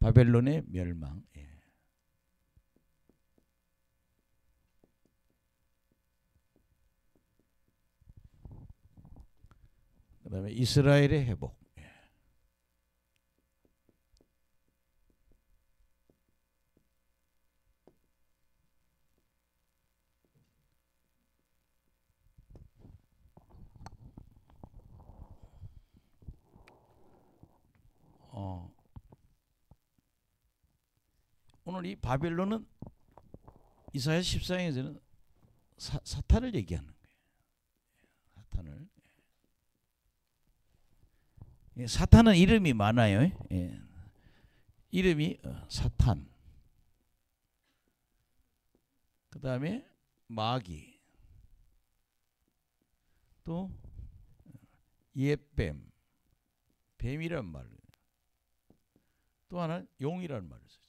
바벨론의 멸망. 예. 그 다음에 이스라엘의 회복. 예. 오늘 이 바벨론은 이사야 14장에서는 사탄을 얘기하는 거예요. 사탄을. 예, 사탄은 이름이 많아요. 예. 이름이 사탄. 그 다음에 마귀. 또 옛뱀. 뱀이란 말. 또 하나는 용이라는 말을 쓰죠.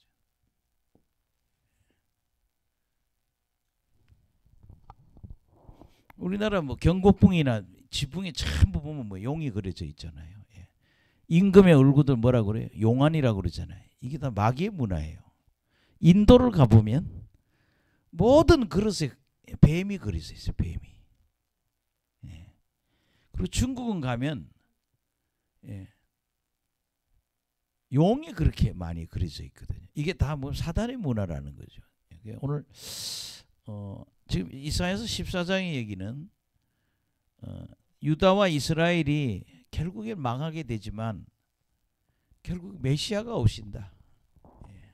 우리나라 뭐 경복궁이나 지붕에 전부 보면 뭐 용이 그려져 있잖아요. 예. 임금의 얼굴들 뭐라 그래요? 용안이라고 그러잖아요. 이게 다 마귀의 문화예요. 인도를 가보면 모든 그릇에 뱀이 그려져 있어요. 뱀이. 예. 그리고 중국은 가면 예. 용이 그렇게 많이 그려져 있거든요. 이게 다 뭐 사단의 문화라는 거죠. 오늘 지금 이사야서 14장의 얘기는 유다와 이스라엘이 결국에 망하게 되지만 결국 메시아가 오신다. 예.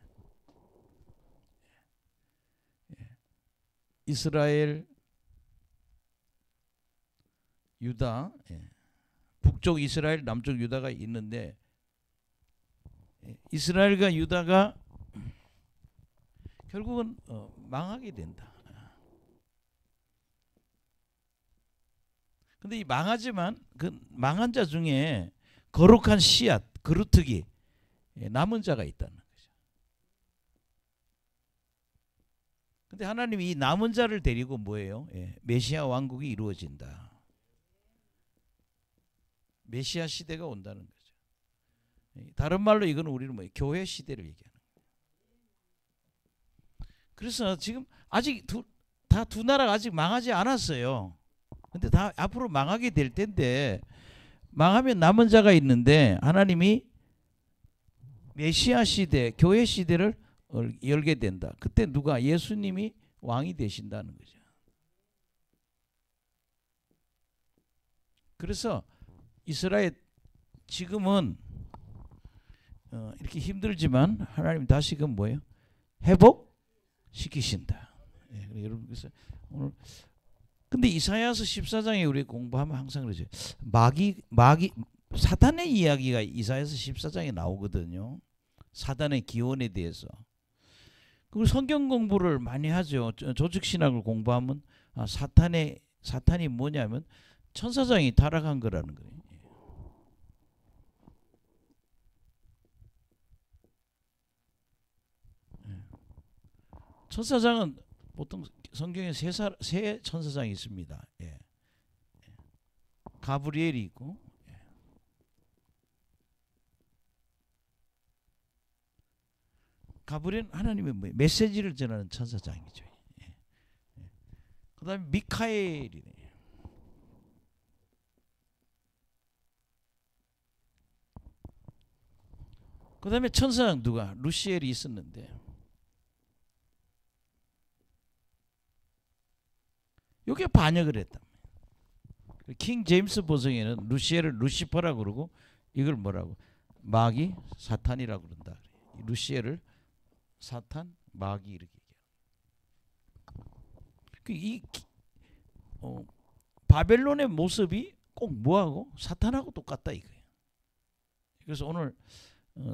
예. 이스라엘, 유다, 예. 북쪽 이스라엘, 남쪽 유다가 있는데 이스라엘과 유다가 결국은 망하게 된다. 근데 이 망하지만 그 망한 자 중에 거룩한 씨앗, 그루트기 남은 자가 있다는 거죠. 근데 하나님이 이 남은 자를 데리고 뭐예요? 예, 메시아 왕국이 이루어진다. 메시아 시대가 온다는 거죠. 다른 말로 이거는 우리는 뭐 교회 시대를 얘기하는 거예요. 그래서 지금 아직 다 두 나라가 아직 망하지 않았어요. 근데 다 앞으로 망하게 될 텐데 망하면 남은 자가 있는데 하나님이 메시아 시대, 교회 시대를 열게 된다. 그때 누가? 예수님이 왕이 되신다는 거죠. 그래서 이스라엘 지금은 이렇게 힘들지만 하나님 다시금 뭐예요? 회복시키신다. 예, 여러분 그래서 오늘 근데 이사야서 14장에 우리 공부하면 항상 그러죠. 마귀 사탄의 이야기가 이사야서 14장에 나오거든요. 사단의 기원에 대해서. 그리고 성경 공부를 많이 하죠. 조직 신학을 공부하면 사탄이 뭐냐면 천사장이 타락한 거라는 거예요. 천사장은 보통 성경에 세 천사장이 있습니다. 예. 가브리엘이 있고, 예. 가브리엘은 하나님의 메시지를 전하는 천사장이죠. 예. 예. 그 다음에 미카엘이네. 그 다음에 천사장 누가? 루시엘이 있었는데 이게 반역을 했다. 킹 제임스 버전에는 루시엘을 루시퍼라고 그러고 이걸 뭐라고? 마귀, 사탄이라고 그런다. 루시엘을 사탄, 마귀 이렇게 얘기해요. 바벨론의 모습이 꼭 뭐하고? 사탄하고 똑같다 이거예요. 그래서 오늘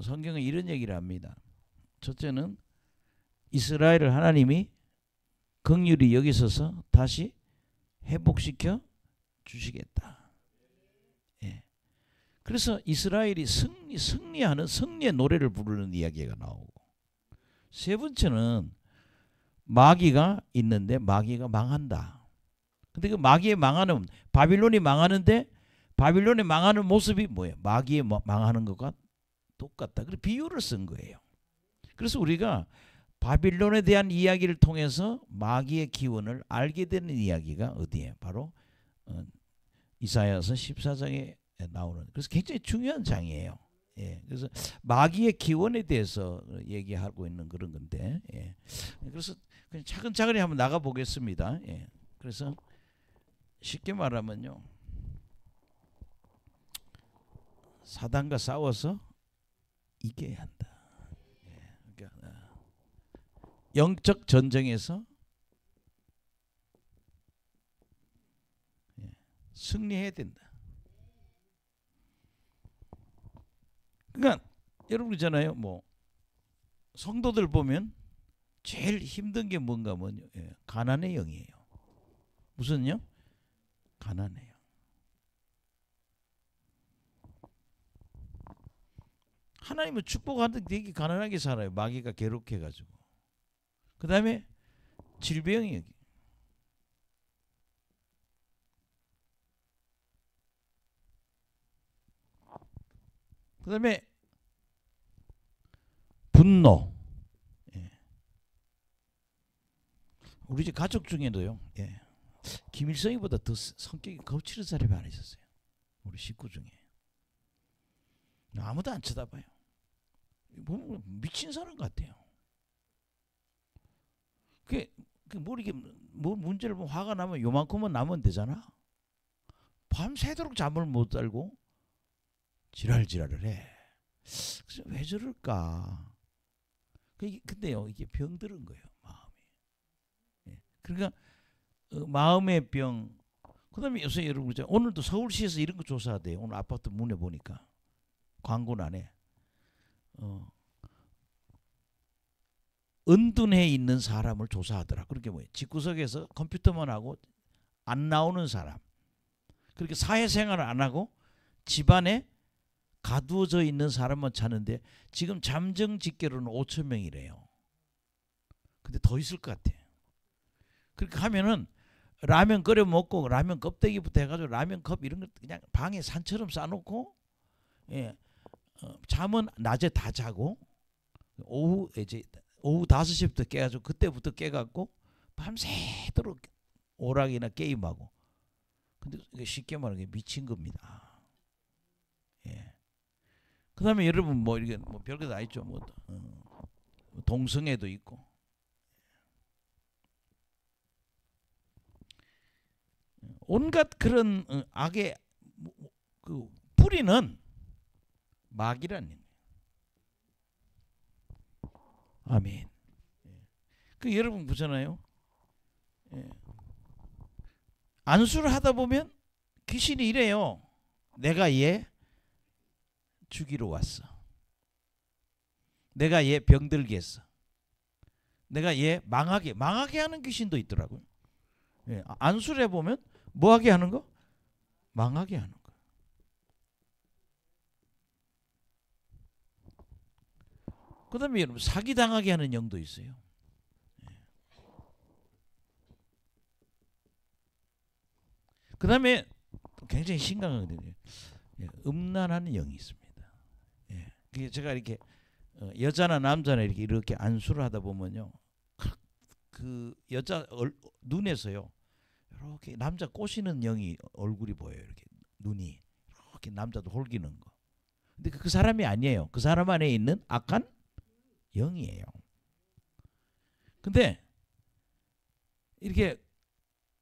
성경은 이런 얘기를 합니다. 첫째는 이스라엘을 하나님이 긍휼히 여기셔서 다시 회복시켜 주시겠다. 예. 그래서 이스라엘이 승리하는 승리의 노래를 부르는 이야기가 나오고, 세 번째는 마귀가 있는데 마귀가 망한다. 근데 그 마귀의 망하는 바빌론이 망하는데 바빌론이 망하는 모습이 뭐예요? 마귀의 망하는 것과 똑같다. 그래서 비유를 쓴 거예요. 그래서 우리가 바빌론에 대한 이야기를 통해서 마귀의 기원을 알게 되는 이야기가 어디에? 바로 이사야서 14장에 나오는, 그래서 굉장히 중요한 장이에요. 예, 그래서 마귀의 기원에 대해서 얘기하고 있는 그런 건데, 예, 그래서 그냥 차근차근히 한번 나가 보겠습니다. 예, 그래서 쉽게 말하면요, 사단과 싸워서 이겨야 한다. 예, 그러니까 영적 전쟁에서 승리해야 된다. 그러니까 여러분 있잖아요, 뭐 성도들 보면 제일 힘든 게 뭔가 하면 가난의 영이에요. 무슨 영? 가난의 영. 하나님은 축복하는데 되게 가난하게 살아요. 마귀가 괴롭혀가지고. 그 다음에 질병이 여기. 그 다음에 분노. 예. 우리 집 가족 중에도요, 예, 김일성이보다 더 성격이 거칠은 사람이 하나 있었어요. 우리 식구 중에. 아무도 안 쳐다봐요. 보면 미친 사람 같아요. 뭐 이렇게 뭐 문제를 보면 화가 나면 요만큼은 나면 되잖아. 밤새도록 잠을 못 자고 지랄지랄을 해. 그래서 왜 저럴까? 근데요, 이게 병들은 거예요, 마음이. 예. 그러니까 마음의 병. 그다음에 요새 여러분 오늘도 서울시에서 이런 거 조사하대요. 오늘 아파트 문에 보니까 광고란에 은둔해 있는 사람을 조사하더라. 그렇게 뭐예요? 집구석에서 컴퓨터만 하고 안 나오는 사람. 그렇게 사회생활을 안 하고 집안에 가두어져 있는 사람만 찾는데 지금 잠정 집계로는 5천 명이래요. 근데 더 있을 것 같아. 그렇게 하면은 라면 끓여 먹고 라면 껍데기부터 해가지고 라면 컵 이런 거 그냥 방에 산처럼 싸놓고, 예, 잠은 낮에 다 자고 오후 5시부터 깨가지고 그때부터 깨갖고 밤새도록 오락이나 게임하고. 근데 쉽게 말하면 미친 겁니다. 예. 그다음에 여러분 뭐 이게 뭐 별거 다 있죠. 뭐 동성애도 있고. 온갖 그런 악의 그 뿌리는 마귀라는 거예요. 아멘. 그 여러분 보잖아요. 예. 안수를 하다 보면 귀신이 이래요. 내가 얘 죽이러 왔어. 내가 얘 병들게 했어. 내가 얘 망하게 하는 귀신도 있더라고요. 예. 안수를 해보면 뭐하게 하는 거? 망하게 하는 거. 그 다음에 여러분 사기당하게 하는 영도 있어요. 그 다음에 굉장히 심각한 거거든요. 음란하는 영이 있습니다. 예. 제가 이렇게 여자나 남자나 이렇게 안수를 하다 보면요, 그 여자 눈에서요 이렇게 남자 꼬시는 영이 얼굴이 보여요. 이렇게 눈이 이렇게 남자도 홀기는 거. 근데 그 사람이 아니에요. 그 사람 안에 있는 악한 영이에요. 근데 이렇게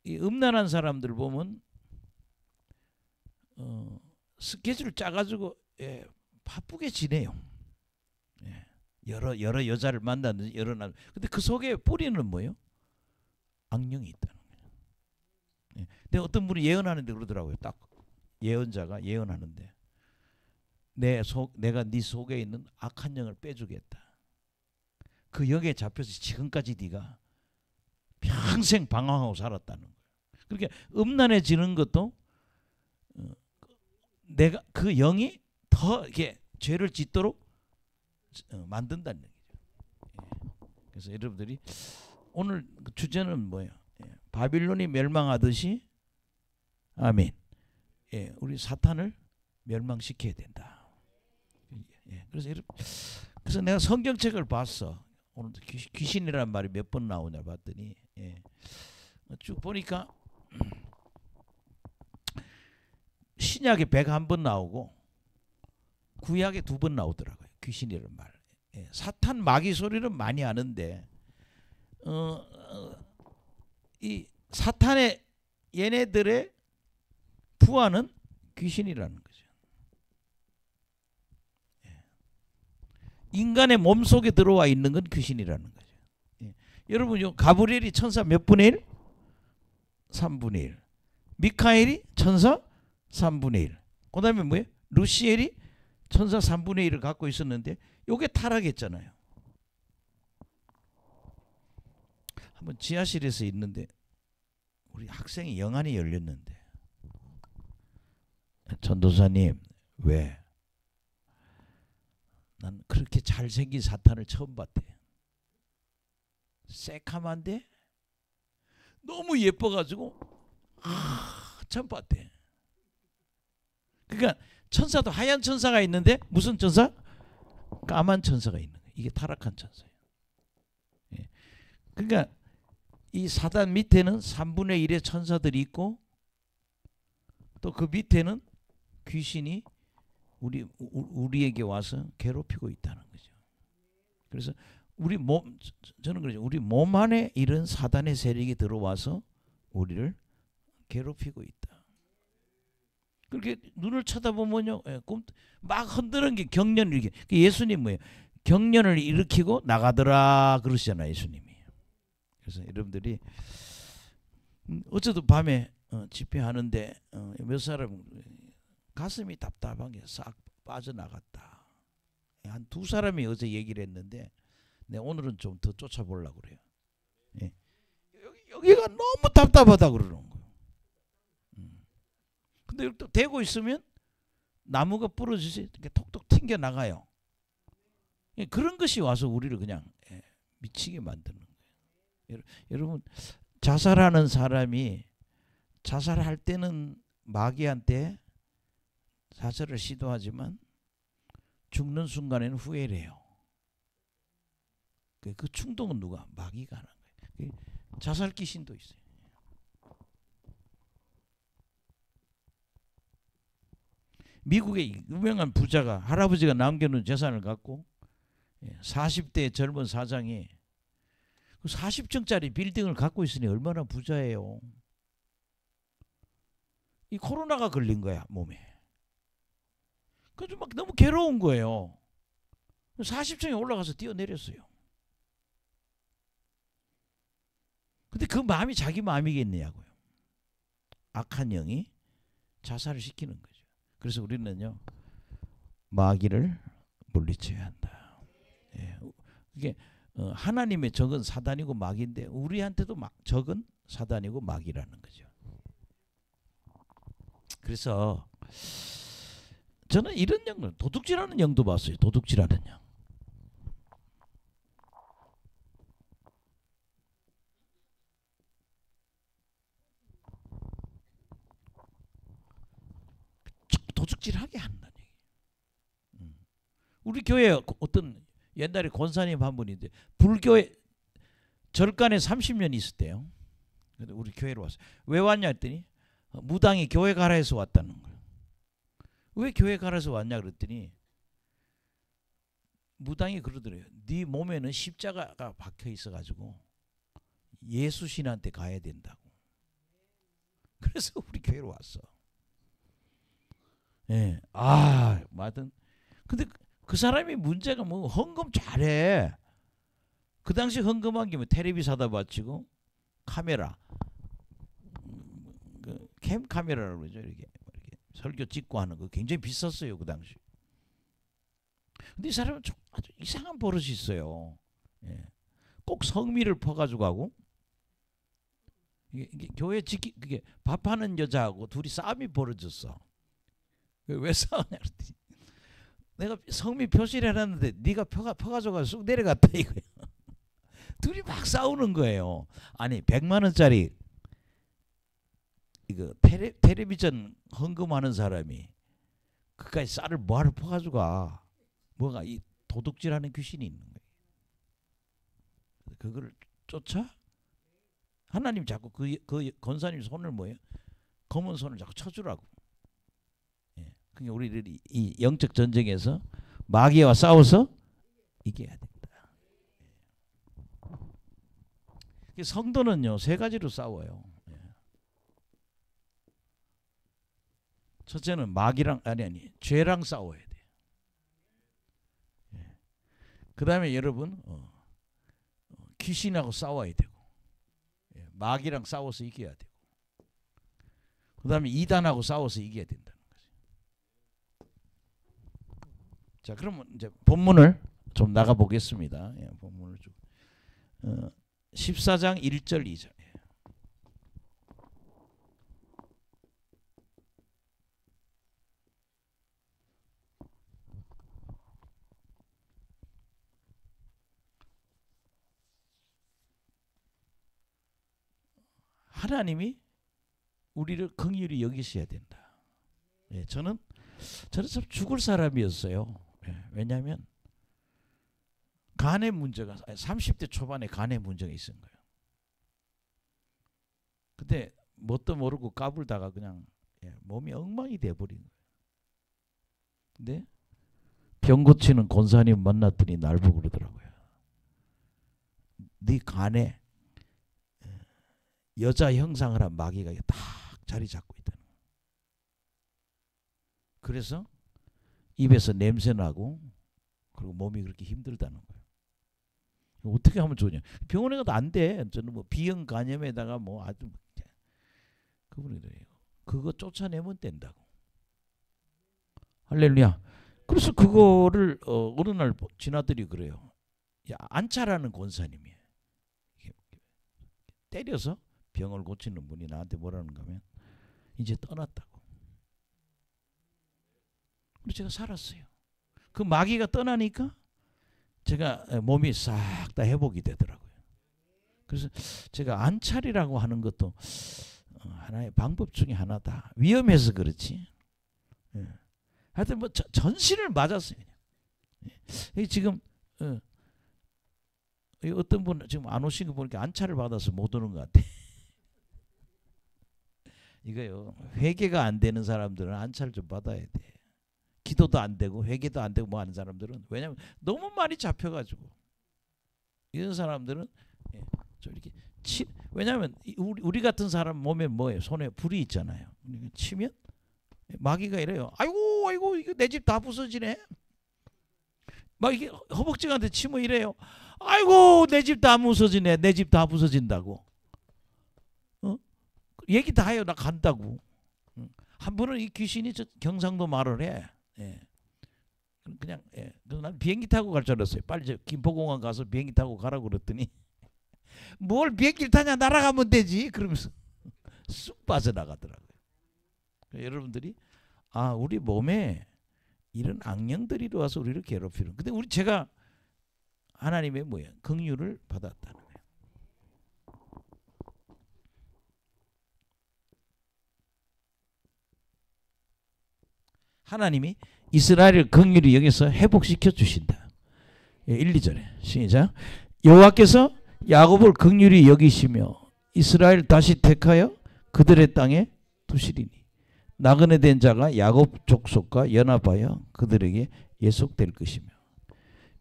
이 음란한 사람들 보면 스케줄 짜가지고, 예, 바쁘게 지내요. 예, 여러 여자를 만나는 여러 남. 근데 그 속에 뿌리는 뭐예요? 악령이 있다는 거예요. 예. 근데 어떤 분이 예언하는데 그러더라고요. 딱 예언자가 예언하는데 내가 네 속에 있는 악한 영을 빼주겠다. 그 영에 잡혀서 지금까지 네가 평생 방황하고 살았다는 거예요. 그렇게 음란해지는 것도 내가 그 영이 더 이렇게 죄를 짓도록 만든다는 얘기죠. 예. 그래서 여러분들이 오늘 주제는 뭐예요? 예. 바빌론이 멸망하듯이, 아멘. 예. 우리 사탄을 멸망시켜야 된다. 예. 그래서 여러분 그래서 내가 성경책을 봤어. 오늘 귀신이라는 말이 몇 번 나오냐 봤더니 쭉 보니까 신약에 101번 나오고 구약에 2번 나오더라고요. 귀신이라는 말. 사탄 마귀 소리는 많이 아는데 이 사탄의 얘네들의 부하는 귀신이라는 거죠. 인간의 몸속에 들어와 있는 건 귀신이라는 거죠. 여러분 가브리엘이 천사 몇 분의 1? 3분의 1. 미카엘이 천사 3분의 1. 그 다음에 뭐예요? 루시엘이 천사 3분의 1을 갖고 있었는데 요게 타락했잖아요. 한번 지하실에서 있는데 우리 학생이 영안이 열렸는데 전도사님 왜? 난 그렇게 잘생긴 사탄을 처음 봤대. 새카만데 너무 예뻐가지고 참 봤대. 그러니까 천사도 하얀 천사가 있는데 무슨 천사? 까만 천사가 있는 거예요. 이게 타락한 천사예요. 그러니까 이 사단 밑에는 3분의 1의 천사들이 있고 또 그 밑에는 귀신이 우리에게 와서 괴롭히고 있다는 거죠. 그래서 저는 그러죠. 우리 몸 안에 이런 사단의 세력이 들어와서 우리를 괴롭히고 있다. 그렇게 눈을 쳐다보면요, 막 흔드는 게 경련을 일으켜. 예수님 뭐예요? 경련을 일으키고 나가더라 그러시잖아요, 예수님이. 그래서 여러분들이 어제도 밤에 집회하는데 몇 사람 가슴이 답답한 게 싹 빠져나갔다. 한 2사람이 어제 얘기를 했는데 오늘은 좀 더 쫓아보려고 그래요. 여기가 너무 답답하다 그러는 거예요. 근데 또 대고 있으면 나무가 부러지지 이렇게 톡톡 튕겨 나가요. 그런 것이 와서 우리를 그냥 미치게 만드는 거예요. 여러분 자살하는 사람이 자살할 때는 마귀한테 자살을 시도하지만 죽는 순간에는 후회를 해요. 그 충동은 누가? 마귀가 하는 거예요. 자살 귀신도 있어요. 미국의 유명한 부자가 할아버지가 남겨놓은 재산을 갖고 40대 젊은 사장이 40층짜리 빌딩을 갖고 있으니 얼마나 부자예요. 이 코로나가 걸린 거야 몸에. 그래서 막 너무 괴로운 거예요. 40층에 올라가서 뛰어내렸어요. 근데 그 마음이 자기 마음이겠냐고요. 악한 영이 자살을 시키는 거죠. 그래서 우리는요 마귀를 물리쳐야 한다. 이게 하나님의 적은 사단이고 마귀인데 우리한테도 적은 사단이고 마귀라는 거죠. 그래서 저는 이런 영을 도둑질하는 영도 봤어요. 도둑질하는 영. 도둑질하게 한다는 얘기. 우리 교회 어떤 옛날에 권사님 한 분인데 불교에 절간에 30년 있었대요. 근데 우리 교회로 왔어요. 왜 왔냐 했더니 무당이 교회 가라 해서 왔다는 거예요. 왜 교회 가라 해서 왔냐 그랬더니 무당이 그러더래요. 네 몸에는 십자가가 박혀 있어가지고 예수 신한테 가야 된다고. 그래서 우리 교회로 왔어. 맞은. 근데 그 사람이 문제가 뭐 헌금 잘해. 그 당시 헌금한 게 뭐 텔레비 사다 바치고 카메라, 캠 카메라라고 그러죠. 이렇게 설교 찍고 하는 거 굉장히 비쌌어요 그 당시. 근데 이 사람은 아주 이상한 버릇이 있어요. 꼭 성미를 퍼가지고 하고 이게 교회 그게 밥하는 여자하고 둘이 싸움이 벌어졌어. 왜 싸우냐 그랬더니 내가 성미 표시를 해놨는데 네가 퍼가지고 쑥 내려갔다 이거야. 둘이 막 싸우는 거예요. 아니 100만 원짜리 이거 텔레비전 헌금하는 사람이 그까지 쌀을 뭐하러 퍼가지고 가. 뭐가 이 도둑질하는 귀신이 있는 거예요. 그걸 쫓아 하나님 자꾸 그 권사님 손을 뭐예요? 검은 손을 자꾸 쳐주라고. 예. 그러니까 우리들이 이 영적 전쟁에서 마귀와 싸워서 이겨야 된다. 예. 성도는요 3가지로 싸워요. 예. 첫째는 마귀랑 아니 죄랑 싸워야 돼요. 예. 그 다음에 여러분 귀신하고 싸워야 되고, 예. 마귀랑 싸워서 이겨야 되고, 그 다음에 이단하고 싸워서 이겨야 된다는 거죠. 자, 그러면 이제 본문을 좀 나가 보겠습니다. 예, 본문을 좀 14장 1절 2절. 하나님이 우리를 긍휼히 여기셔야 된다. 예, 저는 참 죽을 사람이었어요. 예, 왜냐하면 간의 문제가 30대 초반에 간의 문제가 있은 거예요. 근데 뭣도 모르고 까불다가 그냥 몸이 엉망이 돼버린 거예요. 근데 병 고치는 권사님 만났더니 날 보고 그러더라고요. 네 간에 여자 형상을 한 마귀가 딱 자리 잡고 있다는 거예요. 그래서 입에서 냄새 나고 그리고 몸이 그렇게 힘들다는 거예요. 어떻게 하면 좋냐? 병원에 가도 안 돼. 저는 뭐 비형 간염에다가 뭐 아주 그분이 그래요. 그거 쫓아내면 된다고. 할렐루야. 그래서 그거를 어느 날 지나들이 그래요. 야, 안차라는 권사님이에요. 때려서 병을 고치는 분이 나한테 뭐라는가 하면 이제 떠났다고. 그래서 제가 살았어요. 그 마귀가 떠나니까 제가 몸이 싹 다 회복이 되더라고요. 그래서 제가 안찰이라고 하는 것도 하나의 방법 중에 하나다. 위험해서 그렇지. 예. 하여튼 뭐 전신을 맞았어요. 예. 지금 어떤 분 지금 안 오신 거 보니까 안찰을 받아서 못 오는 것 같아. 이거요. 회개가 안 되는 사람들은 안찰 좀 받아야 돼. 기도도 안 되고 회개도 안 되고 뭐 하는 사람들은 왜냐면 너무 많이 잡혀가지고 이런 사람들은 좀 이렇게 왜냐면 우리 같은 사람 몸에 뭐예요? 손에 불이 있잖아요. 치면 마귀가 이래요. 아이고 이거 내 집 다 부서지네. 막 이게 허벅지한테 치면 이래요. 아이고 내 집 다 부서지네. 내 집 다 부서진다고. 얘기 다 해요. 나 간다고. 한 번은 이 귀신이 저 경상도 말을 해. 예. 그냥 난 비행기 타고 갈 줄 알았어요. 빨리 저 김포공항 가서 비행기 타고 가라고 그랬더니 뭘 비행기를 타냐 날아가면 되지 그러면서 쑥 빠져나가더라고요. 여러분들이 우리 몸에 이런 악령들이 와서 우리를 괴롭히는. 근데 제가 하나님의 뭐예요? 긍휼을 받았다는 거예요. 하나님이 이스라엘을 긍휼히 여기서 회복시켜 주신다. 1, 2절에 시작. 여호와께서 야곱을 긍휼히 여기시며 이스라엘 다시 택하여 그들의 땅에 두시리니 나그네 된 자가 야곱 족속과 연합하여 그들에게 예속될 것이며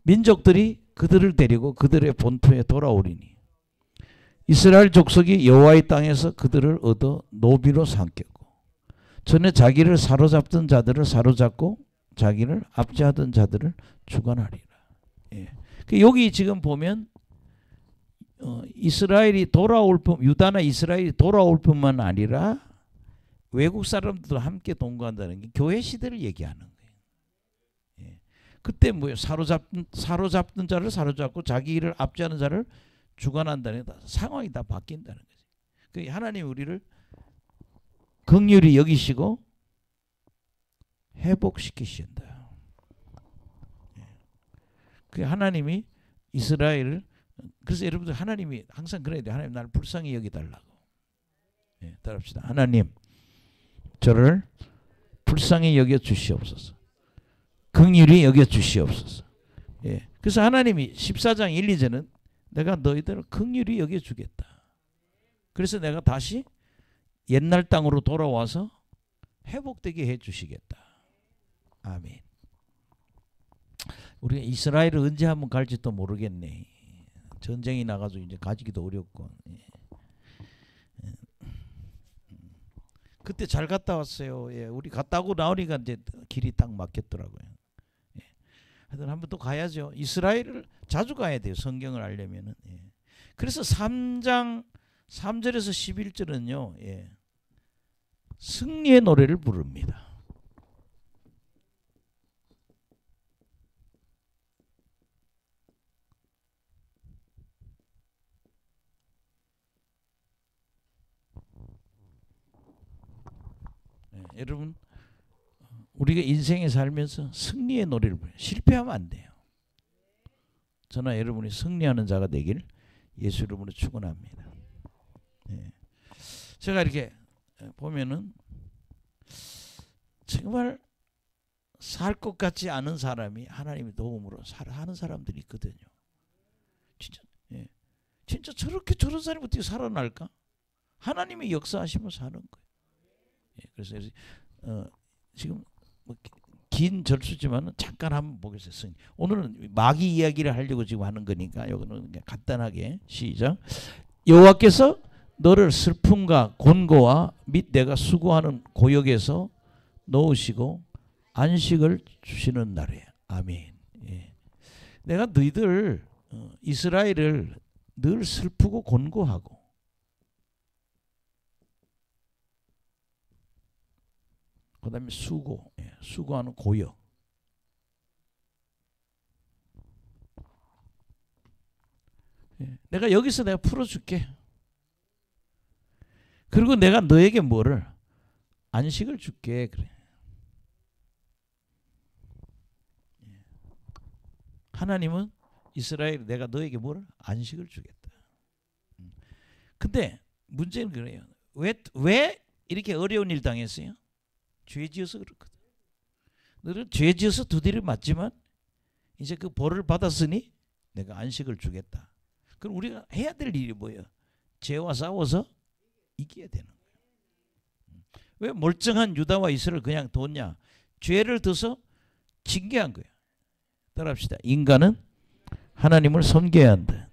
민족들이 그들을 데리고 그들의 본토에 돌아오리니 이스라엘 족속이 여호와의 땅에서 그들을 얻어 노비로 삼켰고 전에 자기를 사로잡던 자들을 사로잡고 자기를 압제하던 자들을 주관하리라. 예. 여기 지금 보면 이스라엘이 돌아올 유다나 이스라엘이 돌아올 뿐만 아니라 외국 사람들도 함께 동거한다는 게 교회 시대를 얘기하는 거예요. 예. 그때 뭐예요? 사로잡던 자를 사로잡고 자기 일을 압제하는 자를 주관한다는 게 상황이 다 바뀐다는 거지. 하나님 우리를 긍휼히 여기시고 회복시키신다. 그 하나님이 이스라엘을 그래서 여러분들 하나님이 항상 그래야 돼. 하나님 나를 불쌍히 여기달라고. 따라합시다. 하나님 저를 불쌍히 여겨 주시옵소서. 긍휼히 여겨 주시옵소서. 예. 그래서 하나님이 14장 1, 2절은 내가 너희들을 긍휼히 여겨주겠다. 그래서 내가 다시 옛날 땅으로 돌아와서 회복되게 해주시겠다. 아멘. 우리가 이스라엘을 언제 한번 갈지도 모르겠네. 전쟁이 나가지고 이제 가지기도 어렵고. 그때 잘 갔다 왔어요. 예, 우리 갔다 오고 나오니까 이제 길이 딱 막혔더라고요. 예. 하여튼 한번 또 가야죠. 이스라엘을 자주 가야 돼요. 성경을 알려면은. 예. 그래서 3장 3절에서 11절은요. 예. 승리의 노래를 부릅니다. 예, 여러분 우리가 인생에 살면서 승리의 노래를 부르요. 실패하면 안 돼요. 저나 여러분이 승리하는 자가 되길 예수 이름으로 축원합니다. 예. 제가 이렇게 보면은 정말 살 것 같지 않은 사람이 하나님의 도움으로 하는 사람들이 있거든요. 진짜, 예. 진짜 저런 사람이 어떻게 살아날까? 하나님이 역사하시면 사는 거예요. 예. 그래서 지금 뭐 긴 절수지만 잠깐 한번 보겠습니다. 오늘은 마귀 이야기를 하려고 지금 하는 거니까 이거는 그냥 간단하게 시작. 여호와께서 너를 슬픔과 곤고와 및 내가 수고하는 고역에서 넣으시고 안식을 주시는 날에 아멘. 예. 내가 너희들 이스라엘을 늘 슬프고 곤고하고 그 다음에 수고, 예, 수고하는 고역. 예, 내가 여기서 내가 풀어줄게. 그리고 내가 너에게 뭐를? 안식을 줄게. 그래. 하나님은 이스라엘 내가 너에게 뭐를? 안식을 주겠다. 근데 문제는 그래요. 왜 이렇게 어려운 일 당했어요? 죄 지어서 그렇거든. 너는 죄 지어서 두드려 맞지만 이제 그 벌을 받았으니 내가 안식을 주겠다. 그럼 우리가 해야 될 일이 뭐예요? 죄와 싸워서 이겨야 되는 거예요. 왜 멀쩡한 유다와 이스라엘을 그냥 뒀냐? 죄를 둬서 징계한 거예요. 따라합시다. 인간은 하나님을 섬겨야 한다.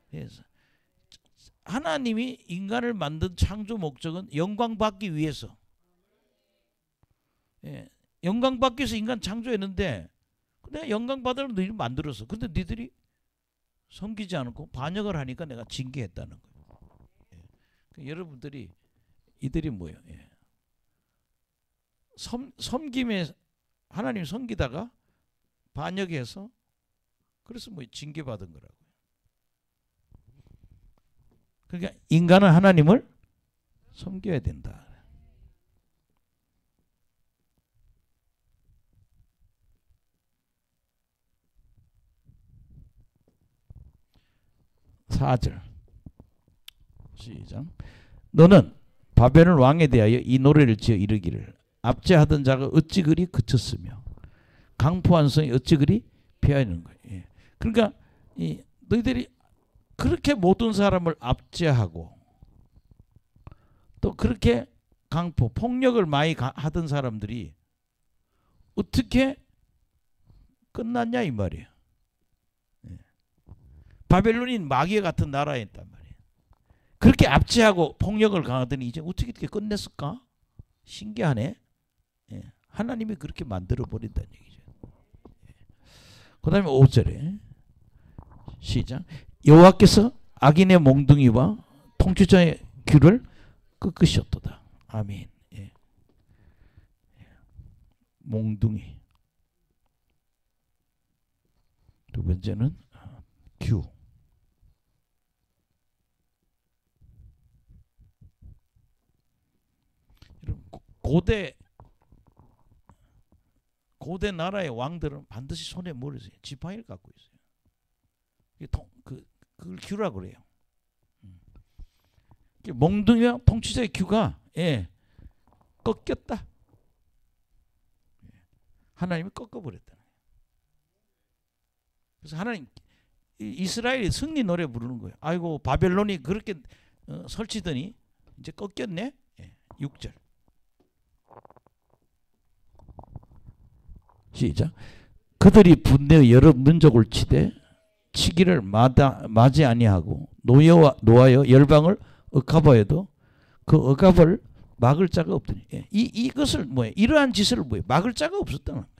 그래서 하나님이 인간을 만든 창조 목적은 영광받기 위해서. 예, 영광받기 위해서 인간 창조했는데 내가 영광받으려고 너희를 만들었어. 근데 너희들이 섬기지 않고 반역을 하니까 내가 징계했다는 거예요. 예. 그러니까 여러분들이 이들이 뭐예요? 예. 섬김에 하나님 섬기다가 반역해서 그래서 뭐 징계받은 거라고요. 그러니까 인간은 하나님을 섬겨야 된다. 4절 시작. 너는 바벨론 왕에 대하여 이 노래를 지어 이르기를 압제하던 자가 어찌 그리 그쳤으며 강포한 성이 어찌 그리 피하는 거예요. 예. 그러니까 너희들이 그렇게 모든 사람을 압제하고 또 그렇게 강포 폭력을 많이 하던 사람들이 어떻게 끝났냐 이 말이에요. 예. 바벨론이 마귀 같은 나라였단 말이에요. 그렇게 압제하고 폭력을 강하더니 이제 어떻게 끝냈을까? 신기하네. 예. 하나님이 그렇게 만들어 버린다는 얘기죠. 예. 그 다음에 5절에 시작. 여호와께서 악인의 몽둥이와 통치자의 귀를 꺾으셨도다. 아멘. 예. 몽둥이. 두 번째는 규. 고대 나라의 왕들은 반드시 손에 뭘 있어요? 지팡이를 갖고 있어요. 그걸 규라고 그래요. 몽둥이와 통치자의 규가 꺾였다. 하나님이 꺾어버렸다. 그래서 하나님 이스라엘이 승리 노래 부르는 거예요. 아이고 바벨론이 그렇게 설치더니 이제 꺾였네. 6절 시작. 그들이 분내어 여러 민족을 치되 치기를 마지 아니하고 노하여 열방을 억압하여도 그 억압을 막을 자가 없더니 이것을 뭐예요? 이러한 짓을 뭐예요? 막을 자가 없었다는 거예요.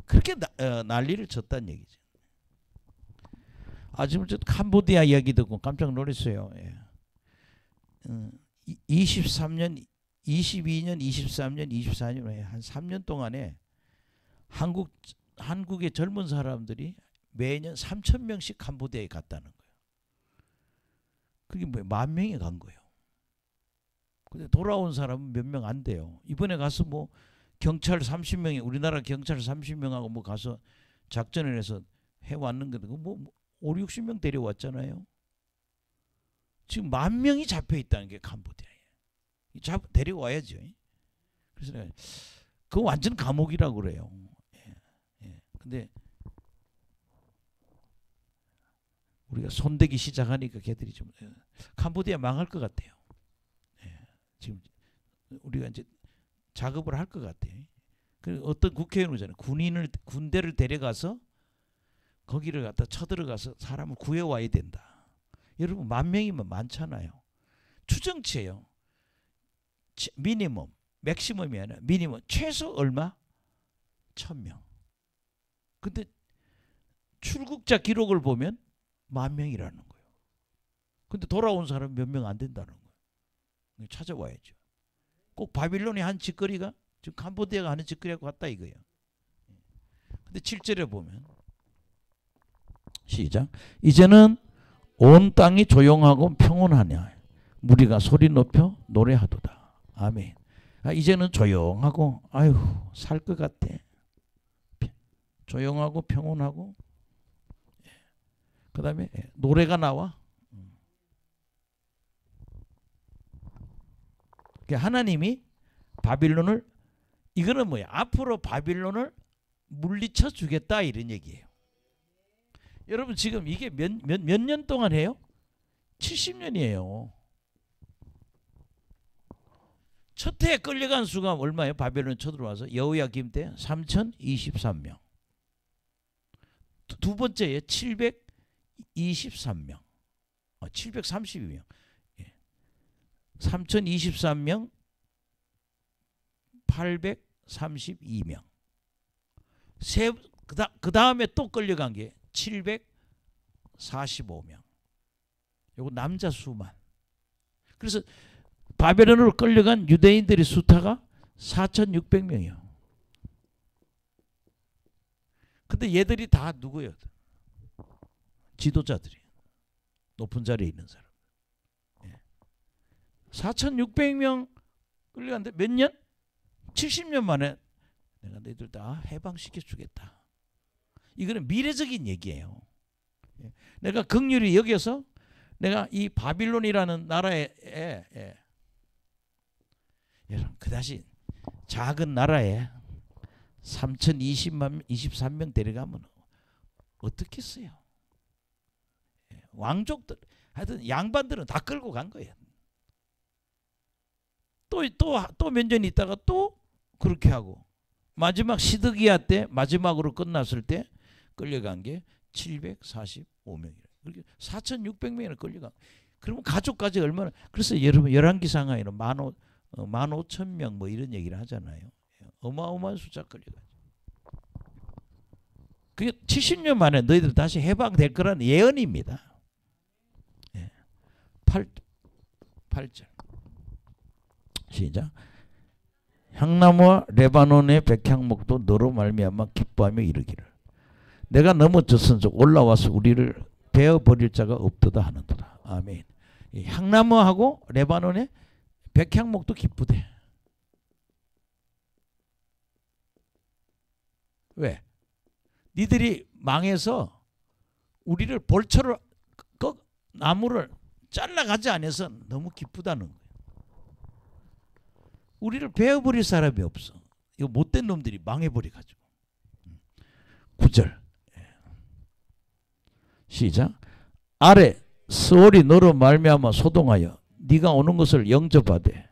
그렇게 난리를 쳤다는 얘기죠. 지금 저 캄보디아 이야기 듣고 깜짝 놀랐어요. 23년, 22년, 23년, 24년에 한 3년 동안에 한국의 젊은 사람들이 매년 3,000명씩 캄보디아에 갔다는 거예요. 그게 뭐예요? 10,000명이 간 거예요. 근데 돌아온 사람은 몇 명 안 돼요. 이번에 가서 뭐 경찰 30명이 우리나라 경찰 30명하고 뭐 가서 작전을 해서 해왔는 건데 뭐 5, 60명 데려왔잖아요. 지금 10,000명이 잡혀 있다는 게 캄보디아에. 데려와야죠. 그래서 내가 그거 완전 감옥이라고 그래요. 근데 우리가 손대기 시작하니까 걔들이 좀 캄보디아 망할 것 같아요. 지금 우리가 이제 작업을 할 것 같아요. 그 어떤 국회의원이잖아요. 군대를 데려가서 거기를 갖다 쳐들어가서 사람을 구해와야 된다. 여러분 10,000명이면 많잖아요. 추정치예요. 미니멈, 맥시멈이 아니라 미니멈 최소 얼마? 1,000명. 근데 출국자 기록을 보면 10,000명이라는 거예요. 근데 돌아온 사람 몇 명 안 된다는 거예요. 찾아와야죠. 꼭 바빌론이 한 짓거리가 지금 캄보디아가 하는 짓거리하고 같다 이거예요. 근데 7절에 보면 시작. 이제는 온 땅이 조용하고 평온하냐 무리가 소리 높여 노래하도다. 아멘. 이제는 조용하고 아유 살 것 같아. 조용하고 평온하고 그 다음에 노래가 나와. 하나님이 바빌론을 이거는 뭐야? 앞으로 바빌론을 물리쳐 주겠다 이런 얘기예요. 여러분 지금 이게 몇 년 동안 해요? 70년이에요. 첫 해에 끌려간 수가 얼마예요? 바벨론 쳐들어와서 여호야김 때 3,023명. 두 번째에 723명. 732명. 3,023명, 832명. 그 다음에 또 끌려간 게 745명. 요거 남자 수만. 그래서 바벨론으로 끌려간 유대인들의 숫자가 4,600명이요. 근데 얘들이 다 누구예요? 지도자들이. 높은 자리에 있는 사람. 4,600명 끌려갔는데 몇 년? 70년 만에 내가 너희들 다 해방시켜 주겠다. 이거는 미래적인 얘기예요. 내가 긍휼히 여겨서 내가 이 바빌론이라는 나라에 여러분 그다지 작은 나라에 3,023명 데려가면 어떻겠어요? 왕족들 하여튼 양반들은 다 끌고 간 거예요. 또 몇 년 있다가 또 그렇게 하고 마지막 시드기야 때 마지막으로 끝났을 때 끌려간 게 745명이래. 그렇게 4,600명이나 끌려간. 그러면 가족까지 얼마나? 그래서 여러분 열왕기상하에는 15,000명 뭐 이런 얘기를 하잖아요. 어마어마한 숫자 끌려가죠. 그게 70년 만에 너희들 다시 해방될 거라는 예언입니다. 8절 시작. 향나무와 레바논의 백향목도 너로 말미암아 기뻐하며 이르기를 내가 넘어졌은즉 올라와서 우리를 베어버릴 자가 없도다 하는도다. 아멘. 향나무하고 레바논의 백향목도 기쁘대. 왜? 니들이 망해서 우리를 벌처를 나무를 잘라가지 않아서 너무 기쁘다는 거예요. 우리를 베어버릴 사람이 없어. 이거 못된 놈들이 망해버려 가지고. 9절 시작. 아래 스올이 너로 말미암아 소동하여 네가 오는 것을 영접하되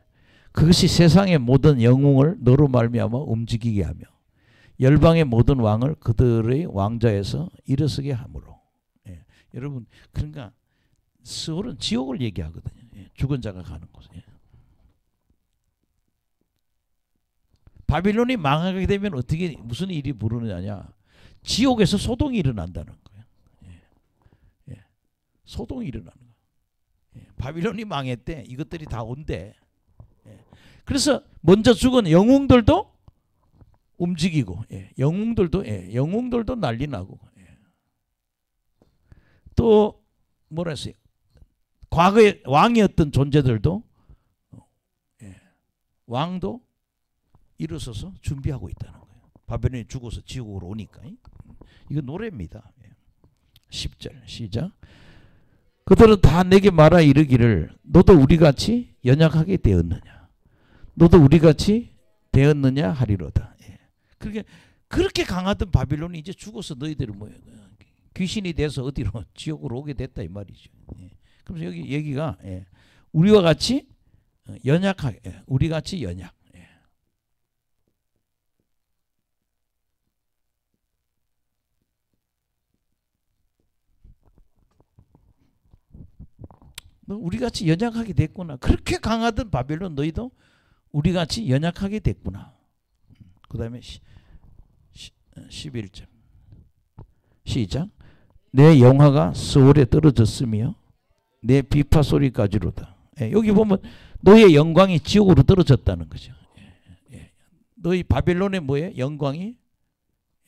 그것이 세상의 모든 영웅을 너로 말미암아 움직이게 하며 열방의 모든 왕을 그들의 왕자에서 일어서게 하므로. 예. 여러분 그러니까 스올은 지옥을 얘기하거든요. 예. 죽은 자가 가는 곳. 예. 바빌론이 망하게 되면 어떻게 무슨 일이 벌어지느냐? 지옥에서 소동이 일어난다는 거예요. 예. 예. 소동이 일어나는 거예요. 예. 바빌론이 망했대. 이것들이 다 온대. 예. 그래서 먼저 죽은 영웅들도 움직이고, 예. 영웅들도 난리 나고, 예. 또 뭐라 했어요? 과거에 왕이었던 존재들도, 예. 왕도 일어서서 준비하고 있다는 거예요. 바벨론이 죽어서 지옥으로 오니까. 이거 노래입니다. 10절 시작. 그들은 다 내게 말하 이르기를 너도 우리같이 연약하게 되었느냐, 너도 우리같이 되었느냐 하리로다. 예. 그렇게 강하던 바빌론이 이제 죽어서 너희들은 뭐야, 귀신이 돼서 어디로 지옥으로 오게 됐다 이 말이죠. 예. 그래서 여기 얘기가, 예. 우리와 같이 연약하게, 예. 우리같이 연약. 예. 너 우리같이 연약하게 됐구나. 그렇게 강하던 바벨론 너희도 우리같이 연약하게 됐구나. 그 다음에 11절 시작. 내 영화가 스올에 떨어졌으며 내 비파 소리까지로다. 예, 여기 보면 너의 영광이 지옥으로 떨어졌다는 거죠. 예, 예. 너희 바벨론의 뭐예요? 영광이,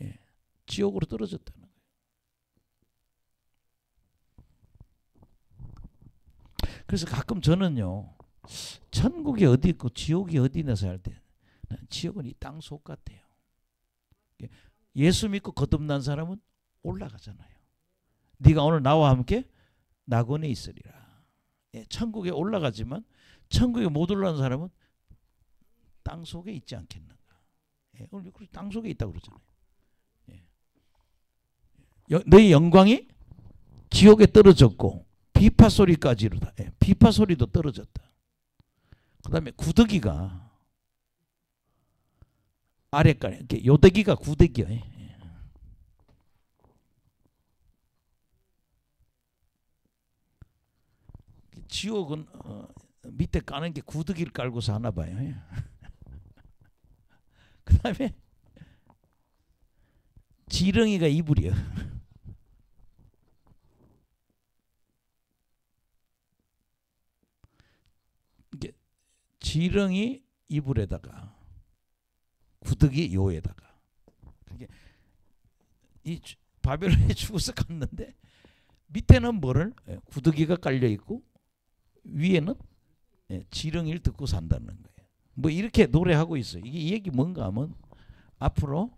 예, 지옥으로 떨어졌다는 거예요. 그래서 가끔 저는요, 천국이 어디 있고 지옥이 어디 있나 살 때 지옥은 이 땅 속 같아요. 예수 믿고 거듭난 사람은 올라가잖아요. 네가 오늘 나와 함께 낙원에 있으리라. 예, 천국에 올라가지만 천국에 못 올라간 사람은 땅 속에 있지 않겠는가. 예, 오늘 땅 속에 있다고 그러잖아요. 예. 너희 영광이 지옥에 떨어졌고 비파 소리까지로다. 예, 비파 소리도 떨어졌다. 그 다음에 구더기가 아래까지, 이렇게 요대기가 구더기야. 예. 지옥은 밑에 까는 게 구더기를 깔고서 하나 봐요. 예. 그 다음에 지렁이가 이불이야. 지렁이 이불에다가 구더기 요에다가. 이 바벨론에 죽어서 갔는데 밑에는 뭐를, 구더기가 깔려 있고 위에는, 지렁이를 듣고 산다는 거예요. 뭐 이렇게 노래하고 있어요. 이게 이 얘기 뭔가 하면 앞으로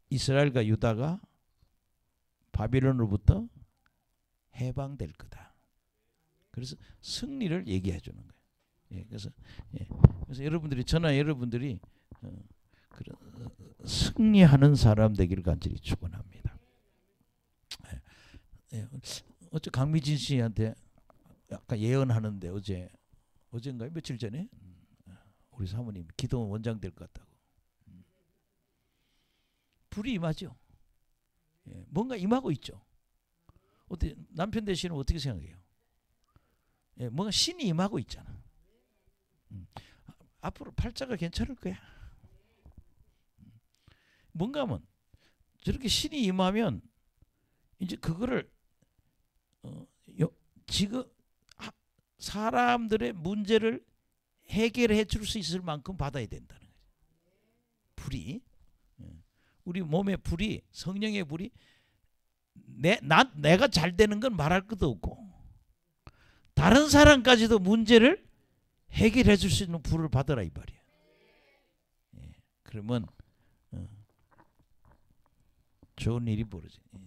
이스라엘과 유다가 바벨론으로부터 해방될 거다. 그래서 승리를 얘기해 주는 거예요. 예, 그래서 여러분들이, 저나 여러분들이 그런 승리하는 사람 되기를 간절히 축원합니다. 어제 강미진 씨한테 약간 예언하는데 어젠가요? 며칠 전에 우리 사모님 기도 원장 될 것 같다고. 불이 임하죠. 예, 뭔가 임하고 있죠. 어때, 남편 되시는 어떻게 생각해요? 예, 뭔가 신이 임하고 있잖아. 앞으로 팔자가 괜찮을 거야. 뭔가 하면 저렇게 신이 임하면 이제 그거를 지금 사람들의 문제를 해결해 줄 수 있을 만큼 받아야 된다는 거죠. 불이, 우리 몸의 불이, 성령의 불이, 내가 잘 되는 건 말할 것도 없고 다른 사람까지도 문제를 해결해 줄 수 있는 불을 받아라 이 말이야. 예, 그러면 좋은 일이 벌어져. 예.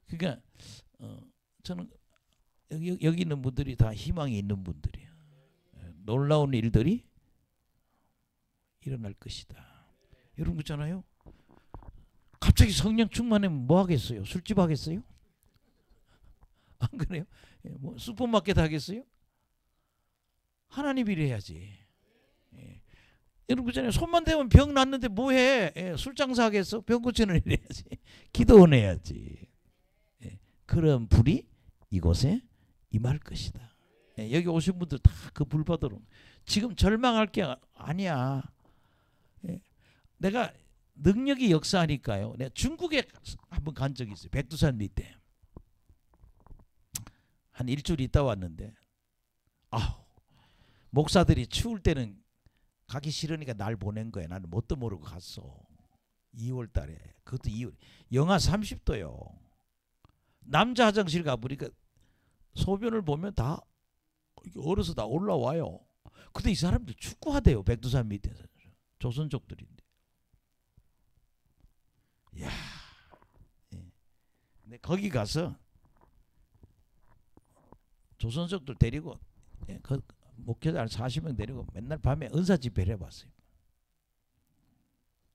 그러니까 저는 여기 있는 분들이 다 희망이 있는 분들이에요. 놀라운 일들이 일어날 것이다. 여러분 그렇잖아요. 갑자기 성령 충만하면 뭐 하겠어요? 술집 하겠어요? 안 그래요? 예, 뭐 슈퍼마켓 하겠어요? 하나님 일해야지. 예. 여러분 그잖아요. 손만 대면 병 났는데 뭐해? 예, 술 장사하겠어? 병 고치는 일 해야지. 기도원 해야지. 예, 그런 불이 이곳에 임할 것이다. 예, 여기 오신 분들 다 그 불 받으러. 지금 절망할 게 아니야. 예, 내가 능력이 역사하니까요. 내가 중국에 한번 간 적이 있어요. 백두산 밑에. 한 일주일 있다 왔는데 목사들이 추울 때는 가기 싫으니까 날 보낸 거야. 나는 뭣도 모르고 갔어. 2월 달에. 그것도 2월. 영하 30도요. 남자 화장실 가보니까 소변을 보면 다 얼어서 다 올라와요. 근데 이 사람들 축구하대요. 백두산 밑에서. 조선족들인데. 이야. 예. 근데 거기 가서 조선족들 데리고 그 목회자 한 40명 데리고 맨날 밤에 은사 집회를 해봤어요.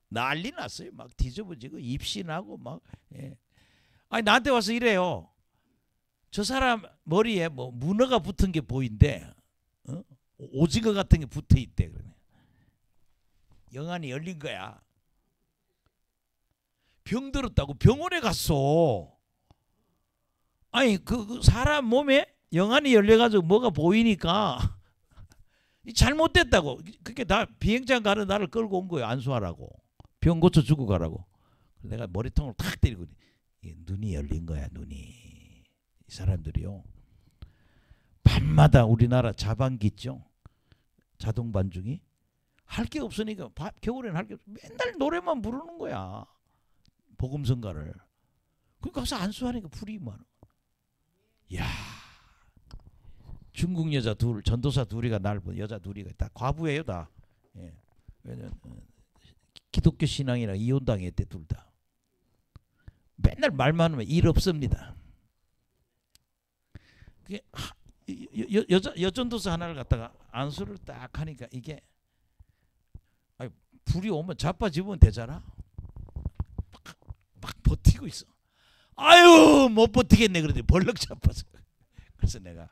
난리 났어요. 막 뒤집어지고 입신하고 막. 예. 아니 나한테 와서 이래요. 저 사람 머리에 뭐 문어가 붙은 게 보인대. 오징어 같은 게 붙어 있대. 그러네. 영안이 열린 거야. 병 들었다고 병원에 갔어. 아니 그 사람 몸에 영안이 열려가지고 뭐가 보이니까 잘못됐다고. 그게 나 비행장 가는 나를 끌고 온 거예요. 안수하라고. 병 고쳐 주고 가라고. 내가 머리통을 탁 때리고 눈이 열린 거야. 눈이. 이 사람들이요. 밤마다 우리나라 자반기 있죠. 자동 반중이 할 게 없으니까 겨울에는 할 게 없어. 맨날 노래만 부르는 거야. 복음성가를. 그러니까 가서 안수하니까 불이 많아. 야. 중국 여자 둘, 전도사 둘이가 날 본 여자 둘이가 다 과부예요 다. 예. 왜냐면 기독교 신앙이랑 이혼당했대 둘 다. 맨날 말만 하면 일 없습니다. 그게 여전도사 하나를 갖다가 안수를 딱 하니까 이게 불이 오면 자빠지면 되잖아. 막 버티고 있어. 아유 못 버티겠네. 그러더니 벌렁 자빠져. 그래서 내가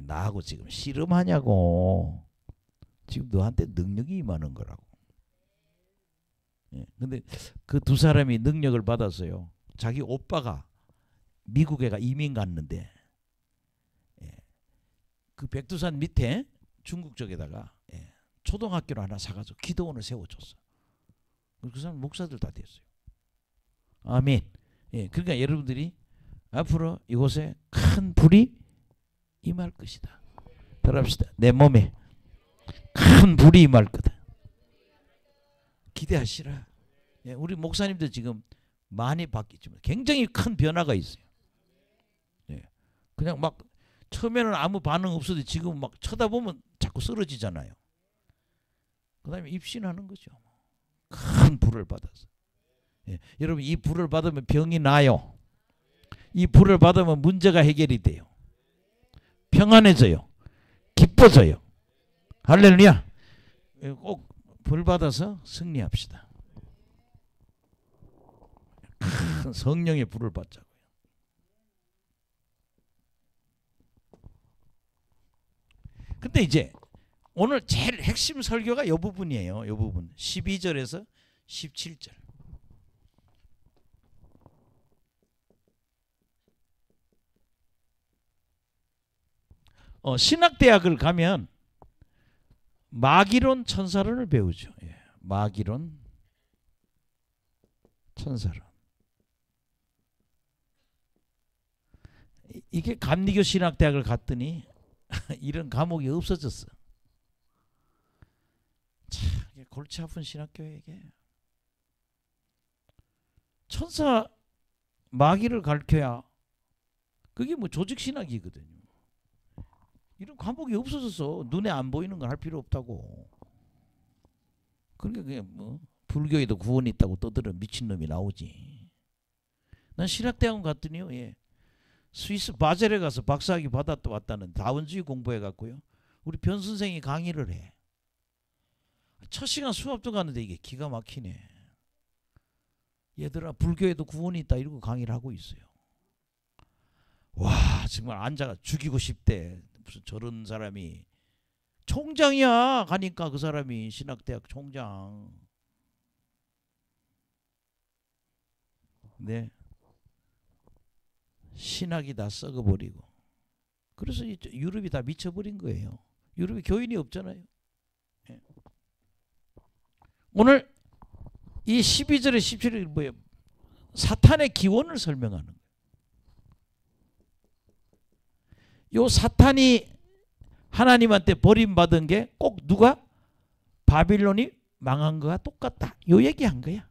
나하고 지금 씨름하냐고. 지금 너한테 능력이 임하는 거라고. 예, 근데 그 두 사람이 능력을 받았어요. 자기 오빠가 미국에가 이민 갔는데 그 백두산 밑에 중국 쪽에다가 초등학교를 하나 사가지고 기도원을 세워줬어. 그 사람 목사들 다 됐어요. 아멘. 예, 그러니까 여러분들이 앞으로 이곳에 큰 불이 임할 것이다. 따라합시다. 내 몸에 큰 불이 임할 거다. 기대하시라. 예, 우리 목사님도 지금 많이 바뀌지만 굉장히 큰 변화가 있어요. 예, 그냥 막 처음에는 아무 반응 없어도 지금 막 쳐다보면 자꾸 쓰러지잖아요. 그 다음에 입신하는 거죠. 큰 불을 받아서. 예, 여러분 이 불을 받으면 병이 나요. 이 불을 받으면 문제가 해결이 돼요. 평안해져요. 기뻐져요. 할렐루야. 꼭 불 받아서 승리합시다. 큰 성령의 불을 받자고요. 근데 이제 오늘 제일 핵심 설교가 이 부분이에요. 이 부분. 12절에서 17절. 신학대학을 가면 마기론 천사론을 배우죠. 예, 마기론 천사론. 이게 감리교 신학대학을 갔더니 이런 과목이 없어졌어. 참 골치 아픈 신학교에 이게. 천사 마귀를 가르쳐야 그게 뭐 조직신학이거든요. 이런 과목이 없어졌어. 눈에 안 보이는 걸 할 필요 없다고. 그러니까 그게 뭐 불교에도 구원이 있다고 떠들은 미친놈이 나오지. 난 신학대학원 갔더니요. 예. 스위스 바젤에 가서 박사학위 받았다 왔다는 다원주의 공부해갖고요. 우리 변 선생이 강의를 해. 첫 시간 수업도 가는데 이게 기가 막히네. 얘들아 불교에도 구원이 있다 이러고 강의를 하고 있어요. 와 정말 앉아가 죽이고 싶대. 무슨 저런 사람이 총장이야 가니까 그 사람이 신학대학 총장. 네. 신학이 다 썩어버리고. 그래서 유럽이 다 미쳐버린 거예요. 유럽에 교인이 없잖아요. 예. 오늘 이 12절에 17절에 뭐예요? 사탄의 기원을 설명하는 거예요. 요 사탄이 하나님한테 버림받은 게 꼭 누가? 바빌론이 망한 거와 똑같다. 요 얘기한 거야.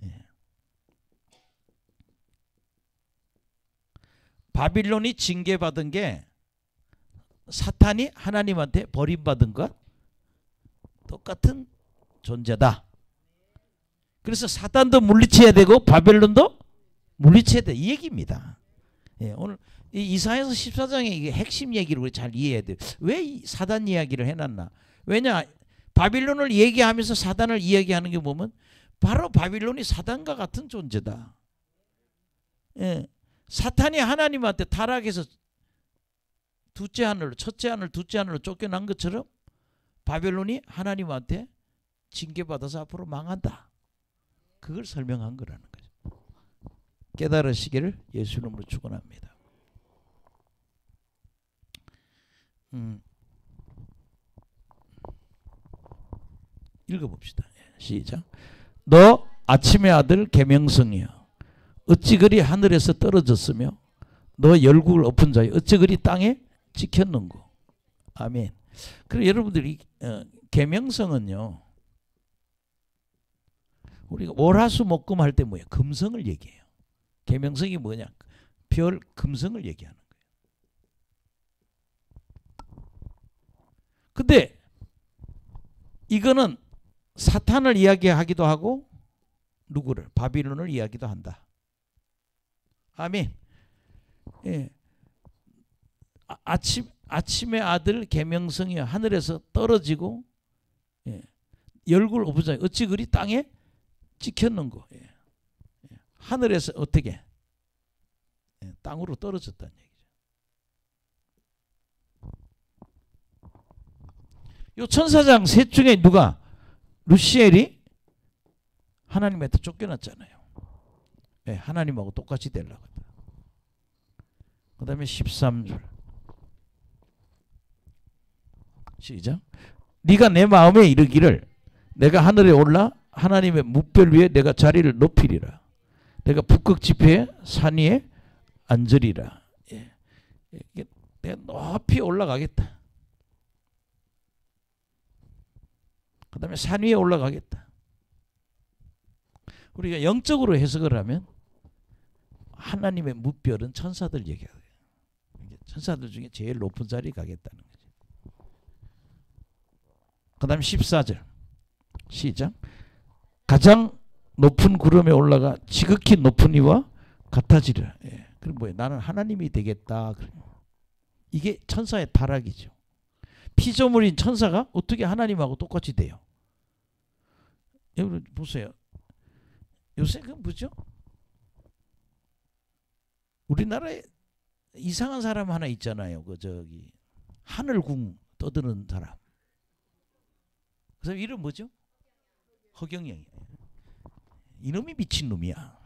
예. 바빌론이 징계받은 게 사탄이 하나님한테 버림받은 것 똑같은 존재다. 그래서 사탄도 물리쳐야 되고 바벨론도 물리쳐야 돼. 이 얘기입니다. 예, 오늘 이사야서 14장의 이게 핵심 얘기를 우리 잘 이해해야 돼요. 왜 이 사단 이야기를 해놨나? 왜냐? 바빌론을 얘기하면서 사단을 이야기하는 게 보면 바로 바빌론이 사단과 같은 존재다. 예, 사탄이 하나님한테 타락해서 둘째 하늘로, 첫째 하늘, 둘째 하늘로 쫓겨난 것처럼 바벨론이 하나님한테 징계받아서 앞으로 망한다. 그걸 설명한 거라는 거죠. 깨달으시기를 예수 이름으로 축원합니다. 읽어봅시다. 시작. 너 아침의 아들 계명성이여 어찌 그리 하늘에서 떨어졌으며 너 열국을 엎은 자여 어찌 그리 땅에 찍혔는고. 아멘. 그리고 여러분들이 계명성은요 우리가 월화수목금 할 때 뭐예요? 금성을 얘기해요. 계명성이 뭐냐? 별 금성을 얘기하는 거예요. 근데 이거는 사탄을 이야기하기도 하고 누구를? 바빌론을 이야기도 한다. 아멘. 예. 아침의 아들 계명성이 하늘에서 떨어지고 예. 열국을 엎은 자여 어찌 그리 땅에 찍혔는고. 예. 예. 하늘에서 어떻게? 예. 땅으로 떨어졌다는 얘기죠. 요 천사장 셋 중에 누가? 루시엘이 하나님한테 쫓겨났잖아요. 예. 하나님하고 똑같이 되려고. 그 다음에 13절 시작. 네가 내 마음에 이르기를 내가 하늘에 올라 하나님의 뭇별 위에 내가 자리를 높이리라. 내가 북극 지폐의 산 위에 앉으리라. 예. 내가 높이 올라가겠다. 그 다음에 산 위에 올라가겠다. 우리가 영적으로 해석을 하면 하나님의 뭇별은 천사들 얘기하고요. 천사들 중에 제일 높은 자리에 가겠다는 거죠. 그 다음에 14절 시작. 가장 높은 구름에 올라가 지극히 높은 이와 같아지리라. 예. 그럼 뭐예요? 나는 하나님이 되겠다. 이게 천사의 타락이죠. 피조물인 천사가 어떻게 하나님하고 똑같이 돼요? 여러분 보세요. 요새 그 뭐죠? 우리나라에 이상한 사람 하나 있잖아요. 그 저기 하늘궁 떠드는 사람. 그 사람 이름 뭐죠? 허경영이에요. 이놈이 미친 놈이야.